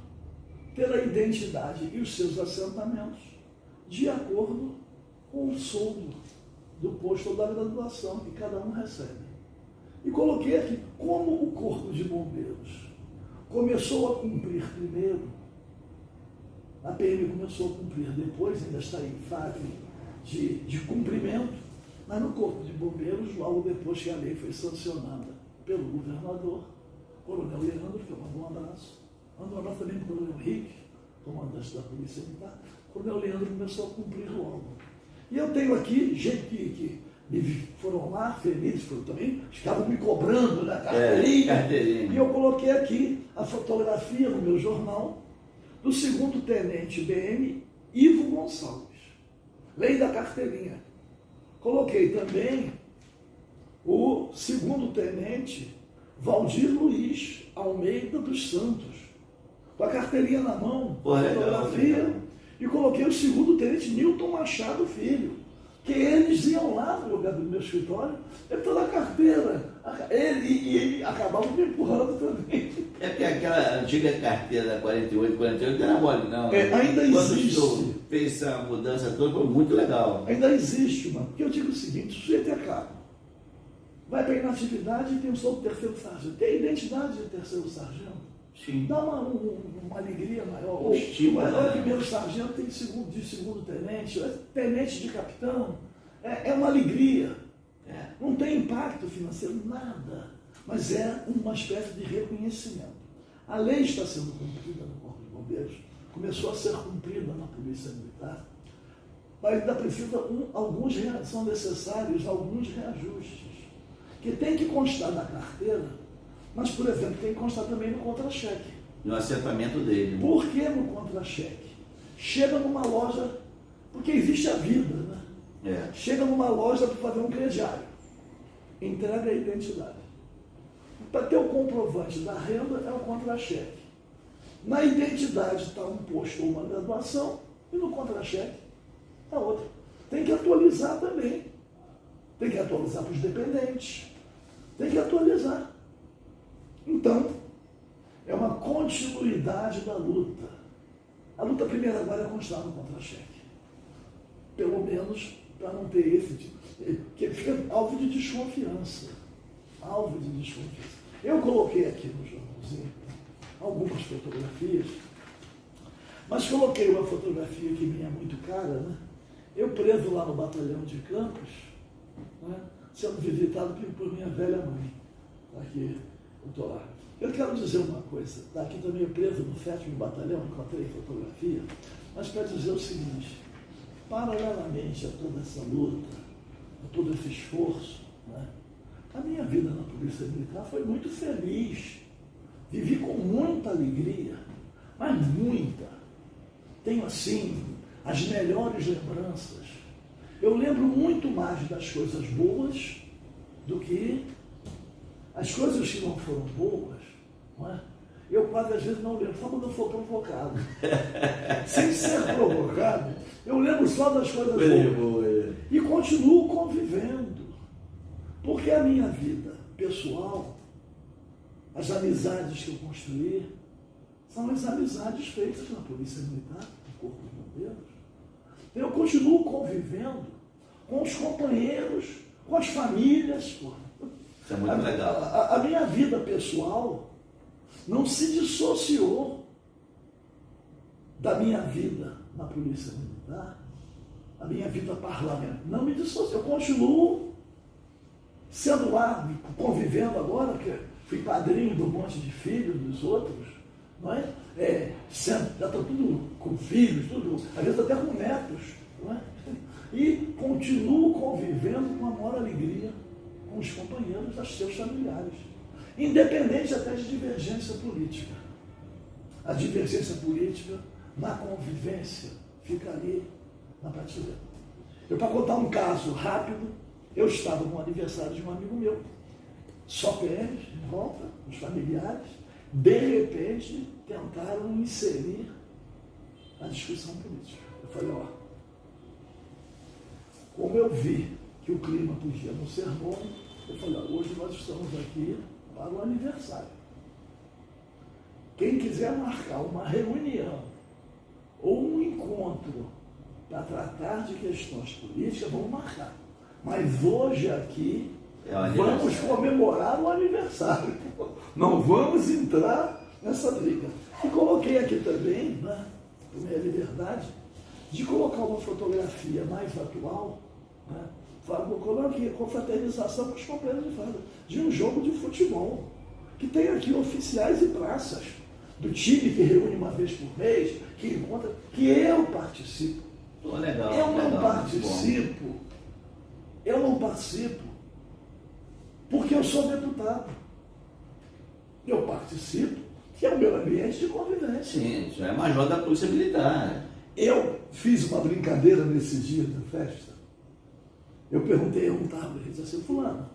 pela identidade e os seus assentamentos de acordo com o soldo do posto ou da graduação que cada um recebe. E coloquei aqui, como o Corpo de Bombeiros começou a cumprir primeiro, a PM começou a cumprir depois, ainda está em fase de cumprimento, mas no Corpo de Bombeiros, logo depois que a lei foi sancionada pelo governador, Coronel Leandro, que eu mando um abraço, mando um abraço também para o Coronel Henrique, comandante da Polícia Militar. O Coronel Leandro começou a cumprir logo. E eu tenho aqui, gente que me foram foram lá, felizes, também estavam me cobrando na carteirinha. Carteirinha. E eu coloquei aqui a fotografia no meu jornal do 2º tenente BM Ivo Gonçalves. Lei da carteirinha. Coloquei também o 2º tenente Valdir Luiz Almeida dos Santos, com a carteirinha na mão, fotografia. Legal. E coloquei o 2º tenente Nilton Machado Filho, que eles iam lá no lugar do meu escritório, ele toda a carteira, ele acabava me empurrando também. É porque aquela antiga carteira 48 não era mole, não. Ainda existe. Quando o senhor fez essa mudança toda, foi muito legal. Ainda existe, mano. Porque eu digo o seguinte, o sujeito é caro. Vai para a inatividade e tem o seu 3º sargento. Tem a identidade de 3º sargento. Sim. Dá uma alegria maior. O estímulo, O né? 1º sargento tem de 2º tenente, tenente de capitão. É uma alegria. Não tem impacto financeiro, nada. Mas é uma espécie de reconhecimento. A lei está sendo cumprida no Corpo de Bombeiros, começou a ser cumprida na Polícia Militar, mas ainda precisa, são necessários alguns reajustes, que tem que constar na carteira, mas, por exemplo, tem que constar também no contra-cheque. No assentamento dele. Por que no contra-cheque? Chega numa loja, porque existe a vida, né? Chega numa loja para fazer um crediário, entrega a identidade. Para ter o comprovante da renda é o contra-cheque. Na identidade está um posto ou uma graduação e no contra-cheque é outro. Tem que atualizar também. Tem que atualizar para os dependentes. Tem que atualizar. Então, é uma continuidade da luta. A luta primeira agora é constar no contra-cheque. Pelo menos para não ter esse tipo, que fica alvo de desconfiança. Alvo de desconfiança. Eu coloquei aqui no jornalzinho algumas fotografias, mas coloquei uma fotografia que me é muito cara, né? Eu preso lá no batalhão de Campos, né? Sendo visitado por minha velha mãe. Aqui, eu estou lá. Eu quero dizer uma coisa, tá? Aqui também eu preso no 7º batalhão, encontrei fotografia, mas para dizer o seguinte, paralelamente a toda essa luta, a todo esse esforço, né? A minha vida na Polícia Militar foi muito feliz. Vivi com muita alegria, mas muita. Tenho, assim, as melhores lembranças. Eu lembro muito mais das coisas boas do que as coisas que não foram boas. Não é? Eu quase às vezes não lembro, só quando eu for provocado. Sem ser provocado, eu lembro só das coisas boas. E continuo convivendo. Porque a minha vida pessoal, as amizades que eu construí, são as amizades feitas na Polícia Militar, no Corpo de Bombeiros. Eu continuo convivendo com os companheiros, com as famílias. Isso é muito legal. A minha vida pessoal não se dissociou da minha vida na Polícia Militar, a minha vida parlamentar. Não me dissociou. Eu continuo sendo lá, convivendo agora, porque fui padrinho do monte de filhos dos outros, não é? Já está tudo com filhos, tudo, às vezes até com netos, não é? E continuo convivendo com a maior alegria com os companheiros, dos seus familiares, independente até de divergência política. A divergência política na convivência fica ali na prateleira. Eu, para contar um caso rápido, eu estava no aniversário de um amigo meu, só PMs em volta, os familiares, de repente tentaram inserir a discussão política. Eu falei, ó, como eu vi que o clima podia não ser bom, eu falei, ó, hoje nós estamos aqui para o aniversário. Quem quiser marcar uma reunião ou um encontro para tratar de questões políticas, vamos marcar. Mas hoje aqui vamos comemorar o aniversário. Não vamos entrar nessa briga. E coloquei aqui também, né, por minha liberdade, de colocar uma fotografia mais atual, né, coloquei confraternização com os companheiros de farda, de um jogo de futebol, que tem aqui oficiais e praças, do time que reúne uma vez por mês, que encontra, que eu participo. Legal, eu não participo Porque eu sou deputado. Eu participo, que é o meu ambiente de convivência. Sim, já é major da Polícia Militar. Eu fiz uma brincadeira nesse dia da festa. Eu perguntei a um tábua, ele disse assim, fulano,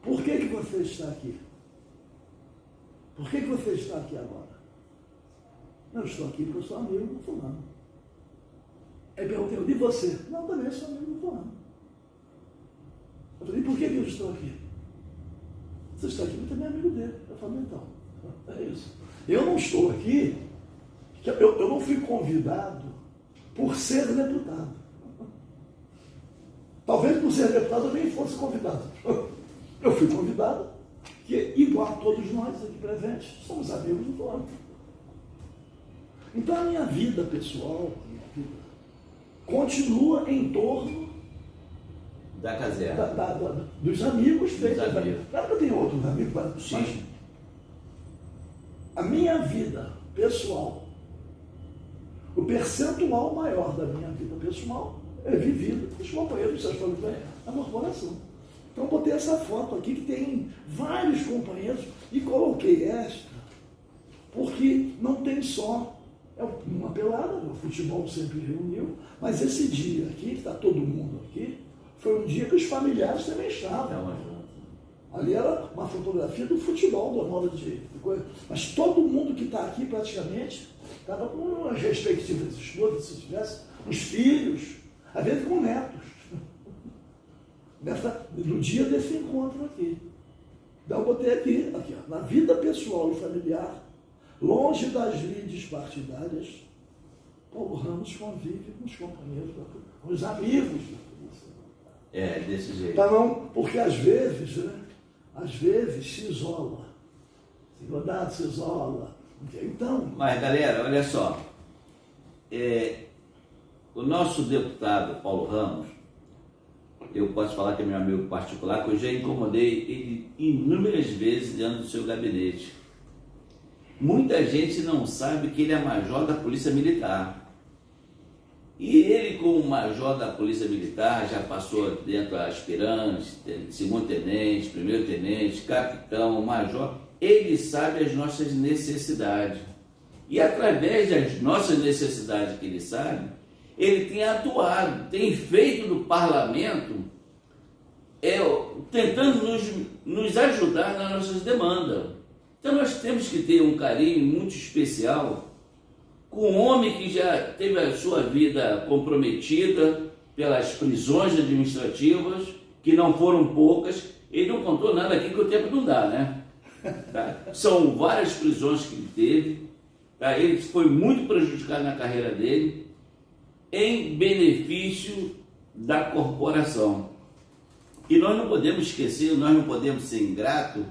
por que você está aqui? Por que você está aqui agora? Eu estou aqui porque eu sou amigo do fulano. Aí perguntei, e você? Não, também sou amigo do fulano. Eu falei, por que eu estou aqui? Você está aqui, eu também é amigo dele. Eu falei, então, é isso. Eu não estou aqui, eu não fui convidado por ser deputado. Talvez por ser deputado eu nem fosse convidado. Eu fui convidado, que igual a todos nós aqui presentes, somos amigos do fulano. Então a minha vida pessoal, continua em torno da caserna. dos amigos feitos. amigos. Claro que eu tenho outros amigos, mas a minha vida pessoal, o percentual maior da minha vida pessoal é vivido com os companheiros, vocês falam na corporação. Então eu botei essa foto aqui que tem vários companheiros e coloquei esta, porque não tem só uma pelada, o futebol sempre reuniu, mas esse dia aqui, que está todo mundo aqui, foi um dia que os familiares também estavam. Ali era uma fotografia do futebol, do modo de coisa. Mas todo mundo que está aqui praticamente estava com as respectivas esposas, se tivesse, os filhos, às vezes com netos. No dia desse encontro aqui. Então eu botei aqui ó, na vida pessoal e familiar, longe das lides partidárias, Paulo Ramos convive com os companheiros, com os amigos da polícia. É, desse jeito. Tá, não, porque às vezes, se isola. Se isola. Então. Mas, galera, olha só. O nosso deputado Paulo Ramos, eu posso falar que é meu amigo particular, que eu já incomodei ele inúmeras vezes dentro do seu gabinete. Muita gente não sabe que ele é major da Polícia Militar. E ele, como major da Polícia Militar, já passou dentro a aspirante, segundo-tenente, primeiro-tenente, capitão, major. Ele sabe as nossas necessidades. E através das nossas necessidades que ele sabe, ele tem atuado, tem feito no parlamento, tentando nos ajudar nas nossas demandas. Então nós temos que ter um carinho muito especial com um homem que já teve a sua vida comprometida pelas prisões administrativas, que não foram poucas. Ele não contou nada aqui que o tempo não dá, né? Tá? São várias prisões que ele teve. Tá? Ele foi muito prejudicado na carreira dele, em benefício da corporação. E nós não podemos esquecer, nós não podemos ser ingratos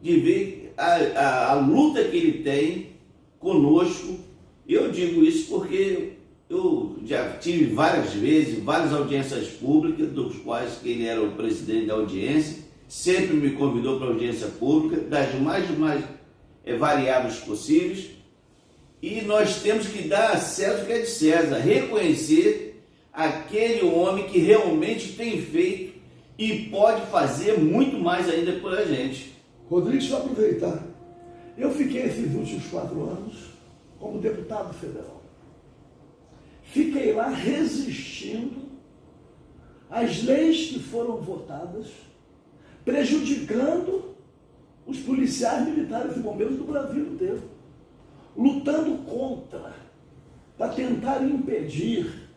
de ver a luta que ele tem conosco. Eu digo isso porque eu já tive várias vezes, várias audiências públicas, dos quais ele era o presidente da audiência, sempre me convidou para audiência pública, das mais variáveis possíveis, e nós temos que dar a César o que é de César, reconhecer aquele homem que realmente tem feito e pode fazer muito mais ainda por a gente. Rodrigo, deixa eu aproveitar. Eu fiquei esses últimos 4 anos como deputado federal. Fiquei lá resistindo às leis que foram votadas, prejudicando os policiais militares e bombeiros do Brasil inteiro, lutando contra, para tentar impedir.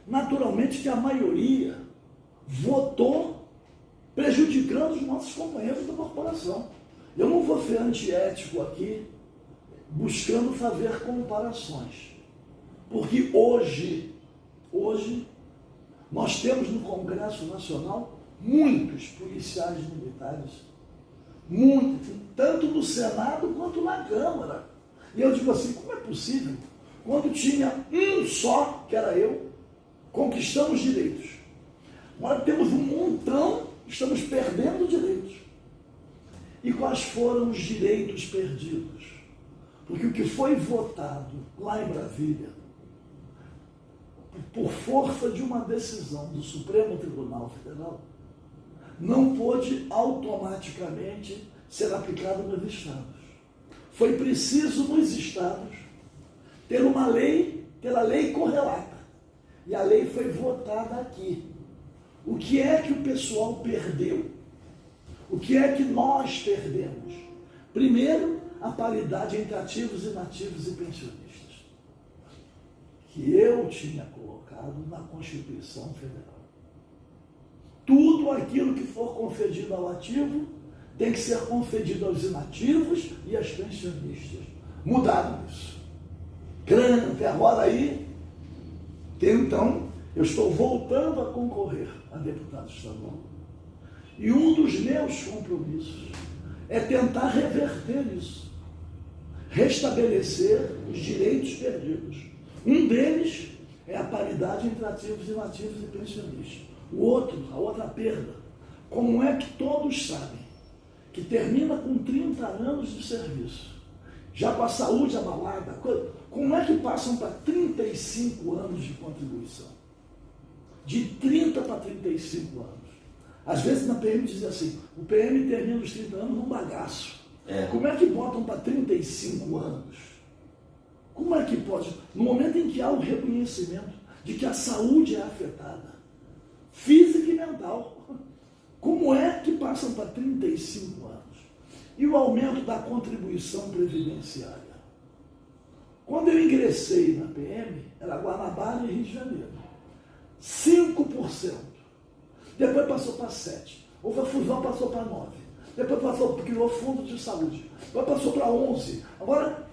Naturalmente que a maioria votou prejudicando os nossos companheiros da corporação. Eu não vou ser antiético aqui, buscando fazer comparações. Porque hoje, nós temos no Congresso Nacional muitos policiais militares, muitos, tanto no Senado quanto na Câmara. E eu digo assim, como é possível? Quando tinha um só, que era eu, conquistamos direitos. Agora temos um montão, estamos perdendo direitos. E quais foram os direitos perdidos? Porque o que foi votado lá em Brasília, por força de uma decisão do Supremo Tribunal Federal, não pôde automaticamente ser aplicado nos estados. Foi preciso nos estados ter uma lei, ter a lei correlata. E a lei foi votada aqui. O que é que o pessoal perdeu? O que é que nós perdemos? Primeiro, a paridade entre ativos, inativos e pensionistas, que eu tinha colocado na Constituição Federal. Tudo aquilo que for concedido ao ativo tem que ser concedido aos inativos e aos pensionistas. Mudaram isso. Até agora aí, então, eu estou voltando a concorrer a deputado estadual. E um dos meus compromissos é tentar reverter isso. Restabelecer os direitos perdidos. Um deles é a paridade entre ativos, inativos e pensionistas. O outro, a outra perda. Como é que todos sabem que termina com 30 anos de serviço, já com a saúde abalada, como é que passam para 35 anos de contribuição? De 30 para 35 anos. Às vezes na PM dizem assim, o PM termina os 30 anos num bagaço. Como é que botam para 35 anos? Como é que pode? No momento em que há o reconhecimento de que a saúde é afetada, física e mental, como é que passam para 35 anos? E o aumento da contribuição previdenciária? Quando eu ingressei na PM, era Guanabara e Rio de Janeiro. 5%. Depois passou para 7%. Houve a fusão, passou para 9%. Depois criou fundo de saúde. Depois passou para 11%. Agora,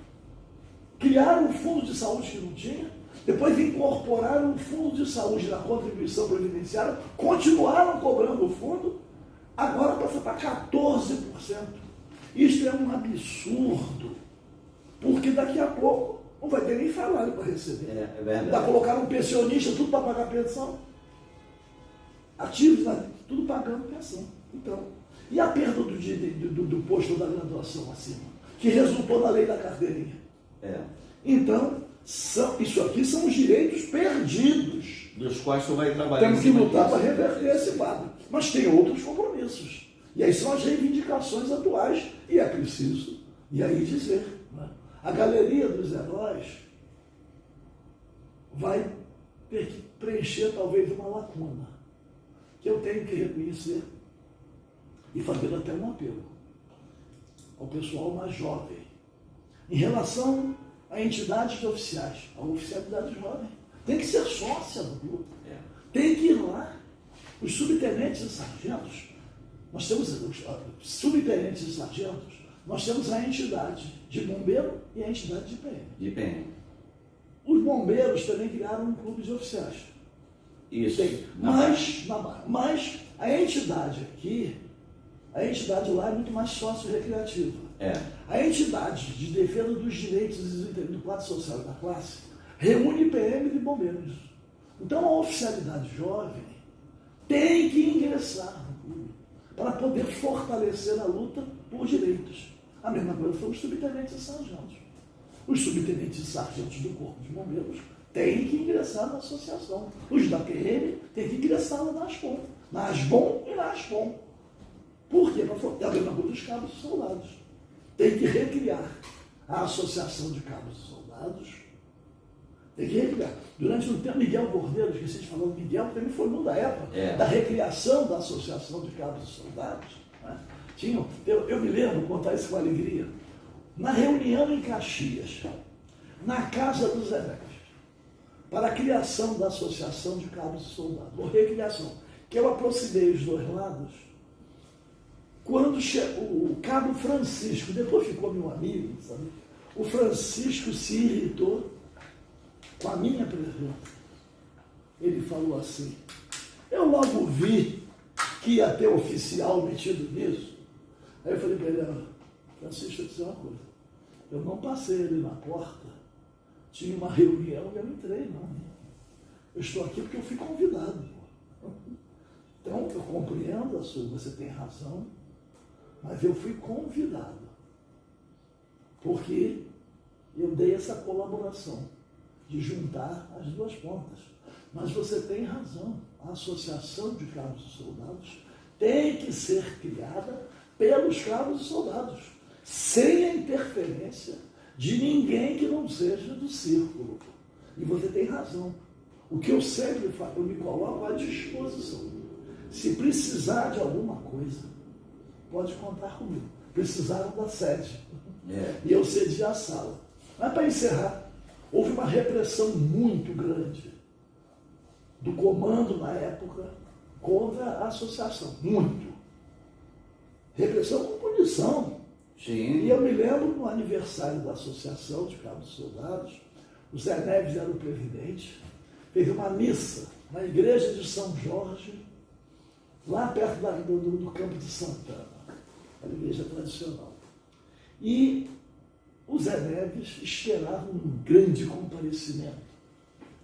criaram um fundo de saúde que não tinha. Depois incorporaram um fundo de saúde na contribuição previdenciária. Continuaram cobrando o fundo. Agora passa para 14%. Isso é um absurdo. Porque daqui a pouco não vai ter nem salário para receber. É verdade. Ainda colocaram um pensionista, tudo para pagar pensão. Ativos, tudo pagando pensão. Então, e a perda do posto da graduação acima, que resultou na lei da carteirinha? Então, isso aqui são os direitos perdidos. Dos quais você vai trabalhar. Temos que lutar para reverter esse quadro. Mas tem outros compromissos. E aí são as reivindicações atuais. E é preciso, e aí dizer, né? A galeria dos heróis vai ter que preencher talvez uma lacuna, que eu tenho que reconhecer e fazer até um apelo ao pessoal mais jovem, em relação a entidades oficiais, a oficialidade jovem. Tem que ser sócia do grupo, tem que ir lá. Os subtenentes e sargentos, nós temos os subtenentes e sargentos, nós temos a entidade de bombeiro e a entidade de PM. De PM. Os bombeiros também criaram um clube de oficiais. Isso. Tem. Mas a entidade aqui, a entidade lá é muito mais sócio-recreativa. A entidade de defesa dos direitos do quadro social da classe reúne PM e bombeiros. Então a oficialidade jovem tem que ingressar no clube para poder fortalecer a luta por direitos. A mesma coisa foi os subtenentes e sargentos. Os subtenentes e sargentos do Corpo de Bombeiros têm que ingressar na associação. Os da PM têm que ingressar na ASPOM. Na ASBOM e na ASPOM. Por quê? Para a mesma coisa dos cabos e soldados. Tem que recriar a Associação de Cabos e Soldados. Tem que recriar. Durante um tempo, Miguel Cordeiro, esqueci de falar do Miguel, também foi um da época da recriação da Associação de Cabos e Soldados. Né? Eu me lembro, contar isso com alegria, na reunião em Caxias, na Casa dos Heróis, para a criação da Associação de Cabos e Soldados, ou recriação, que eu aproximei os dois lados, quando o cabo Francisco, depois ficou meu amigo, sabe? O Francisco se irritou com a minha presença. Ele falou assim, eu logo vi que ia ter oficial metido nisso. Aí eu falei para ele, Francisco, eu dizer uma coisa, eu não passei ali na porta, tinha uma reunião e eu entrei, não. Eu estou aqui porque eu fui convidado. Então, eu compreendo a sua, você tem razão, mas eu fui convidado, porque eu dei essa colaboração de juntar as duas pontas. Mas você tem razão, a Associação de Cabos e Soldados tem que ser criada pelos cabos e soldados, sem a interferência de ninguém que não seja do círculo. E você tem razão. O que eu sempre falo, eu me coloco à disposição. Se precisar de alguma coisa, pode contar comigo. Precisaram da sede. E eu cedi a sala. Mas para encerrar, houve uma repressão muito grande do comando na época contra a associação. Muito. Repressão com punição. Sim. E eu me lembro no aniversário da Associação de Cabos e Soldados, o Zé Neves era o presidente, fez uma missa na igreja de São Jorge, lá perto do Campo de Santana, a igreja tradicional. E o Zé Neves esperava um grande comparecimento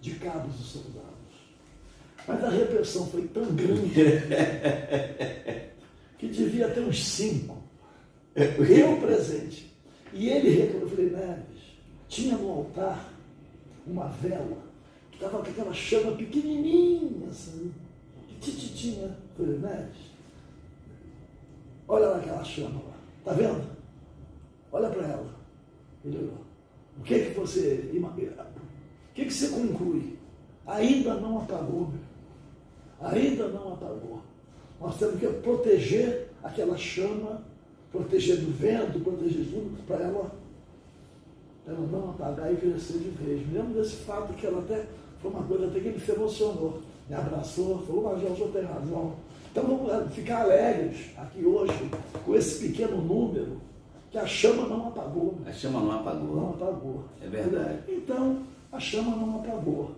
de cabos e soldados. Mas a repressão foi tão grande que devia ter uns 5. Eu presente. E ele reclamou, eu falei, Neves, tinha no altar uma vela que estava com aquela chama pequenininha, assim, tititinha. Eu falei, Neves, olha lá aquela chama lá, tá vendo? Olha para ela. Ele olhou. O que você conclui? Ainda não apagou, ainda não apagou. Nós temos que proteger aquela chama, proteger do vento, proteger tudo, para ela não apagar e crescer de vez. Me lembro desse fato que ela até foi uma coisa até que me emocionou. Me abraçou, falou, mas o senhor tem razão. Então vamos ficar alegres aqui hoje, com esse pequeno número, que a chama não apagou. A chama não apagou. Não apagou. É verdade. Então, a chama não apagou.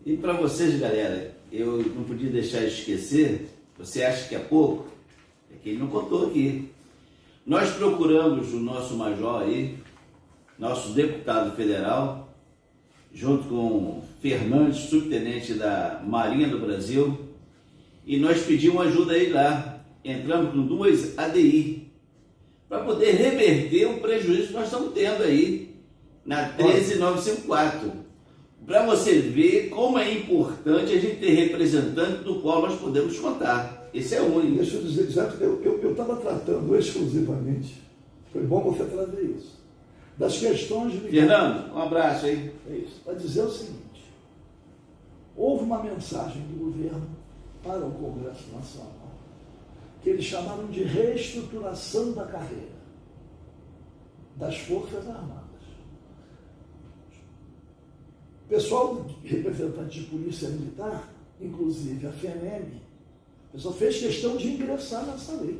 E para vocês, galera, eu não podia deixar de esquecer, você acha que é pouco? É que ele não contou aqui. Nós procuramos o nosso major aí, nosso deputado federal, junto com Fernandes, subtenente da Marinha do Brasil, e nós pedimos ajuda a ele lá. Entramos com 2 ADI, para poder reverter o prejuízo que nós estamos tendo aí, na 13954. Para você ver como é importante a gente ter representante do qual nós podemos contar. Esse é o único. Deixa eu dizer, eu estava tratando exclusivamente, foi bom você trazer isso, das questões de... Fernando, um abraço aí. É isso, para dizer o seguinte, houve uma mensagem do governo para o Congresso Nacional, que eles chamaram de reestruturação da carreira das Forças Armadas. O pessoal, representante de Polícia Militar, inclusive a FENEM, o pessoal fez questão de ingressar nessa lei,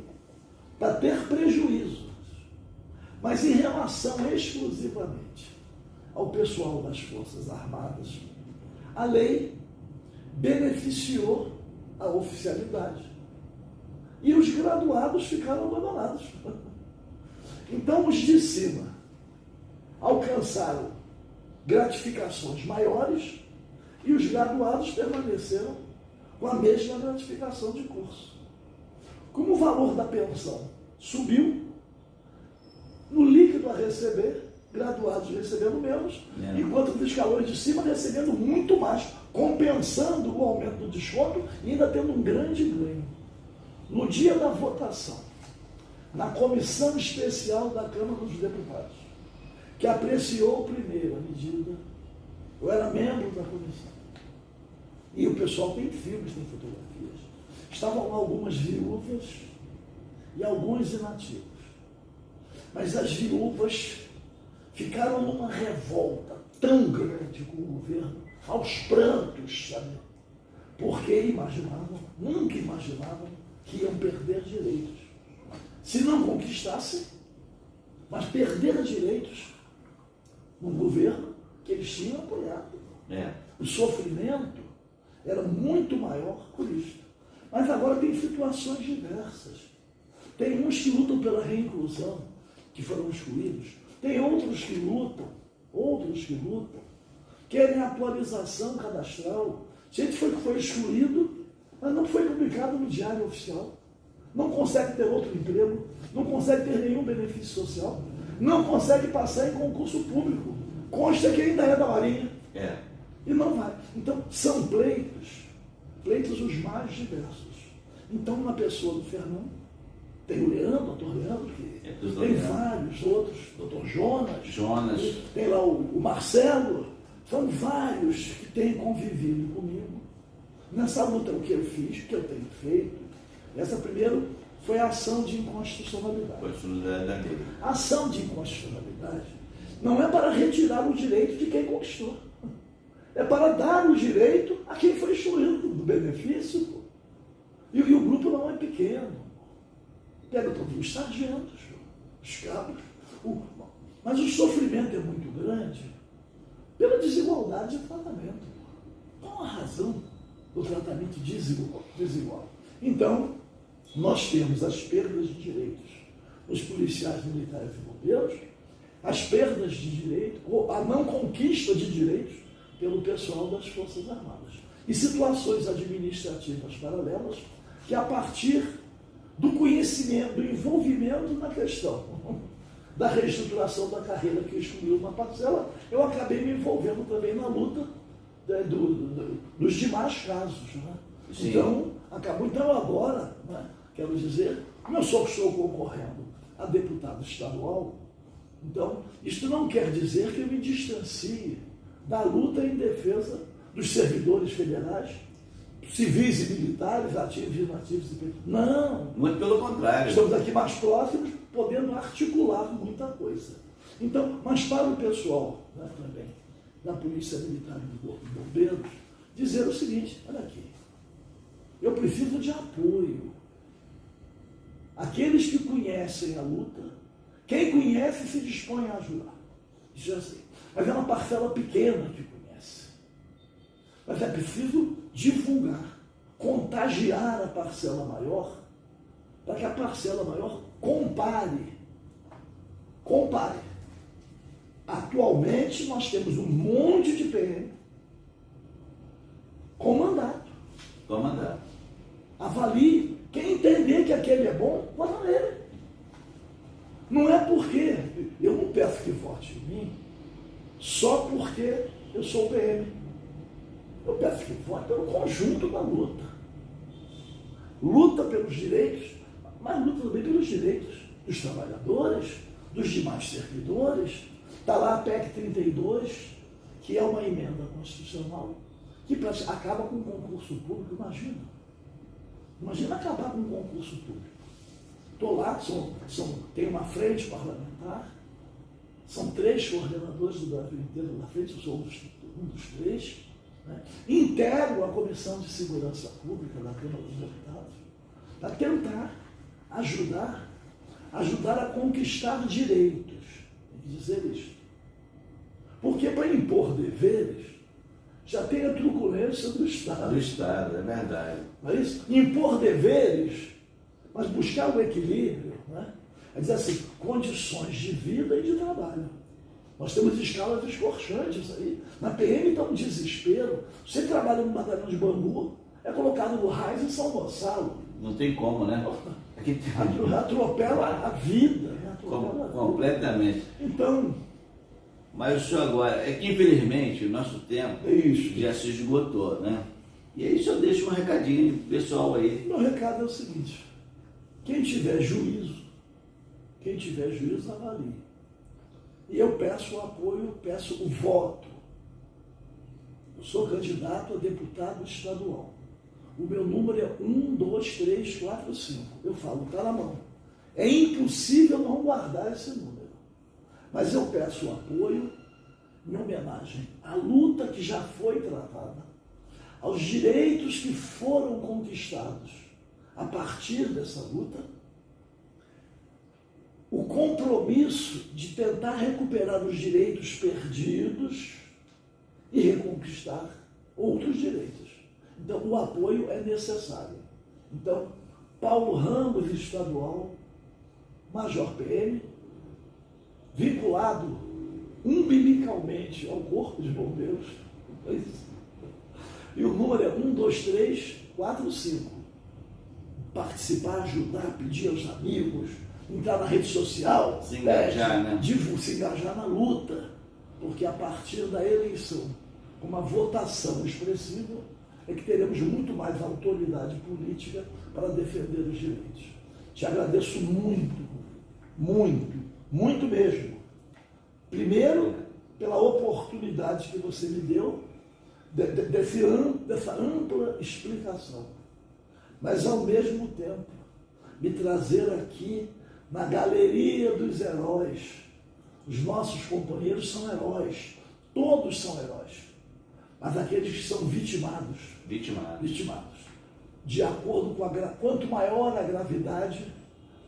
para ter prejuízos. Mas em relação exclusivamente ao pessoal das Forças Armadas, a lei beneficiou a oficialidade. E os graduados ficaram abandonados. Então, os de cima alcançaram gratificações maiores e os graduados permaneceram com a mesma gratificação de curso. Como o valor da pensão subiu, no líquido a receber, graduados recebendo menos, enquanto os escalões de cima recebendo muito mais, compensando o aumento do desconto e ainda tendo um grande ganho. No dia da votação, na comissão especial da Câmara dos Deputados, que apreciou primeiro a medida, eu era membro da comissão, e o pessoal tem filmes, tem fotografias, estavam lá algumas viúvas e alguns inativos, mas as viúvas ficaram numa revolta tão grande com o governo, aos prantos, sabe? Porque imaginavam, nunca imaginavam que iam perder direitos. Se não conquistassem, mas perder direitos num governo que eles tinham apoiado. O sofrimento era muito maior por isso. Mas agora tem situações diversas. Tem uns que lutam pela reinclusão, que foram excluídos. Tem outros que lutam, querem atualização cadastral. Gente foi excluído, mas não foi publicado no Diário Oficial. Não consegue ter outro emprego, não consegue ter nenhum benefício social, não consegue passar em concurso público. Consta que ainda é da Marinha. E não vai. Então, são pleitos os mais diversos. Então, na pessoa do Fernando, tem o Leandro, doutor Leandro, que tem vários outros, doutor Jonas, tem lá o Marcelo, são vários que têm convivido comigo nessa luta. O que eu fiz, o que eu tenho feito. Essa primeiro foi a ação de inconstitucionalidade. A ação de inconstitucionalidade não é para retirar o direito de quem conquistou. É para dar o direito a quem foi excluído do benefício. E o grupo não é pequeno. Pega todos os sargentos, os cabos. Mas o sofrimento é muito grande pela desigualdade de tratamento. Qual a razão do tratamento desigual? Então, nós temos as perdas de direitos dos policiais militares e bombeiros, as perdas de direito, ou a não conquista de direitos pelo pessoal das Forças Armadas. E situações administrativas paralelas que, a partir do conhecimento, do envolvimento na questão da reestruturação da carreira que excluiu uma parcela, eu acabei me envolvendo também na luta dos demais casos. Né? Então, acabou. Então, agora, né, quero dizer, como eu só estou concorrendo a deputado estadual, então, isto não quer dizer que eu me distancie da luta em defesa dos servidores federais, civis e militares, ativos e inativos. Não! Muito pelo contrário. Estamos aqui mais próximos, podendo articular muita coisa. Então, mas para o pessoal, né, também, da Polícia Militar e do Bombeiros, dizer o seguinte, olha aqui, eu preciso de apoio. Aqueles que conhecem a luta, quem conhece se dispõe a ajudar. Isso eu sei. Mas é uma parcela pequena que conhece. Mas é preciso divulgar, contagiar a parcela maior, para que a parcela maior compare. Atualmente nós temos um monte de PM com mandato. Avalie. Quem entender que aquele é bom, vota nele. Não é porque eu não peço que vote em mim só porque eu sou PM. Eu peço que vote pelo conjunto da luta. Luta pelos direitos, mas luta também pelos direitos dos trabalhadores, dos demais servidores. Está lá a PEC 32, que é uma emenda constitucional, que acaba com o concurso público, Imagina acabar com o concurso público. Estou lá, tem uma frente parlamentar, são 3 coordenadores do Brasil inteiro na frente, eu sou um dos 3. Né? Integro a Comissão de Segurança Pública da Câmara dos Deputados para tentar ajudar a conquistar direitos. Tem que dizer isso. Porque para impor deveres, já tem a truculência do Estado. Do Estado, é verdade. Não é isso? Impor deveres, mas buscar o equilíbrio, né? É dizer assim, condições de vida e de trabalho. Nós temos escalas escorchantes aí. Na PM está um desespero. Você trabalha no batalhão de Bangu, é colocado no Raiz e São Gonçalo. Não tem como, né? Atropela a vida. Né? Completamente. Então... Mas o senhor agora, é que infelizmente o nosso tempo já se esgotou, né? E aí só deixa um recadinho pessoal aí. Meu recado é o seguinte, quem tiver juízo, avalie. E eu peço o apoio, peço o voto. Eu sou candidato a deputado estadual. O meu número é 12345. Eu falo, está na mão. É impossível não guardar esse número. Mas eu peço o apoio em homenagem à luta que já foi travada, aos direitos que foram conquistados a partir dessa luta, o compromisso de tentar recuperar os direitos perdidos e reconquistar outros direitos. Então, o apoio é necessário. Então, Paulo Ramos, estadual, Major PM, vinculado umbilicalmente ao Corpo de Bombeiros, e o número é 12345. Participar, ajudar, pedir aos amigos, entrar na rede social, se engajar, né? Se engajar na luta, porque a partir da eleição, com uma votação expressiva, é que teremos muito mais autoridade política para defender os direitos. Te agradeço muito, muito, muito mesmo. Primeiro, pela oportunidade que você me deu dessa ampla explicação, mas ao mesmo tempo me trazer aqui na galeria dos heróis. Os nossos companheiros são heróis, todos são heróis, mas aqueles que são vitimados. De acordo com quanto maior a gravidade,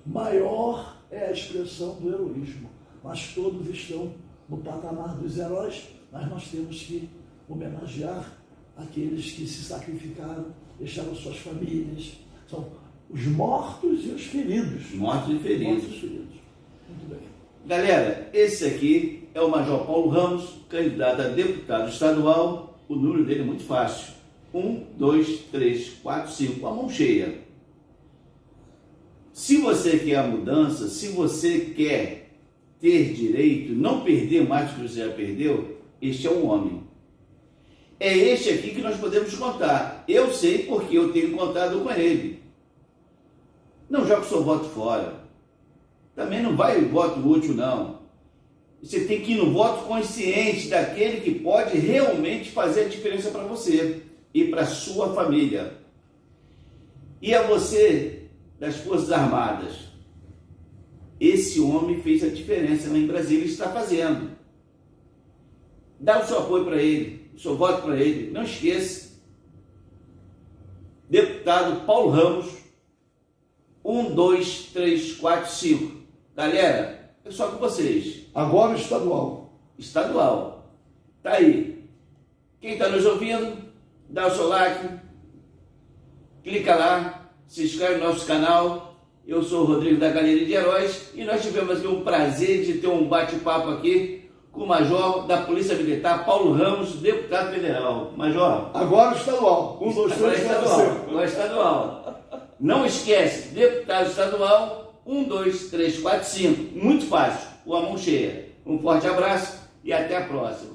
maior é a expressão do heroísmo. Mas todos estão no patamar dos heróis, mas nós temos que homenagear aqueles que se sacrificaram, deixaram suas famílias. São os mortos e os feridos. Mortos e feridos. Muito bem. Galera, esse aqui é o Major Paulo Ramos, candidato a deputado estadual. O número dele é muito fácil. 1, 2, 3, 4, 5, a mão cheia. Se você quer a mudança, se você quer ter direito, não perder mais do que você já perdeu, este é um homem. É este aqui que nós podemos contar. Eu sei porque eu tenho contado com ele. Não joga o seu voto fora. Também não vai o voto útil, não. Você tem que ir no voto consciente daquele que pode realmente fazer a diferença para você e para a sua família. E a você, das Forças Armadas. Esse homem fez a diferença lá em Brasília e está fazendo. Dá o seu apoio para ele, o seu voto para ele. Não esqueça. Deputado Paulo Ramos, 1, 2, 3, 4, 5. Galera, é só com vocês. Agora estadual. Estadual. Tá aí. Quem está nos ouvindo, dá o seu like, clica lá, se inscreve no nosso canal. Eu sou o Rodrigo da Galeria de Heróis e nós tivemos aqui o prazer de ter um bate-papo aqui com o Major da Polícia Militar, Paulo Ramos, deputado federal. Major. Agora estadual. 1, 2, 3, 4, 5. Agora estadual. Não esquece, deputado estadual, 1, 2, 3, 4, 5. Muito fácil, com a mão cheia. Um forte abraço e até a próxima.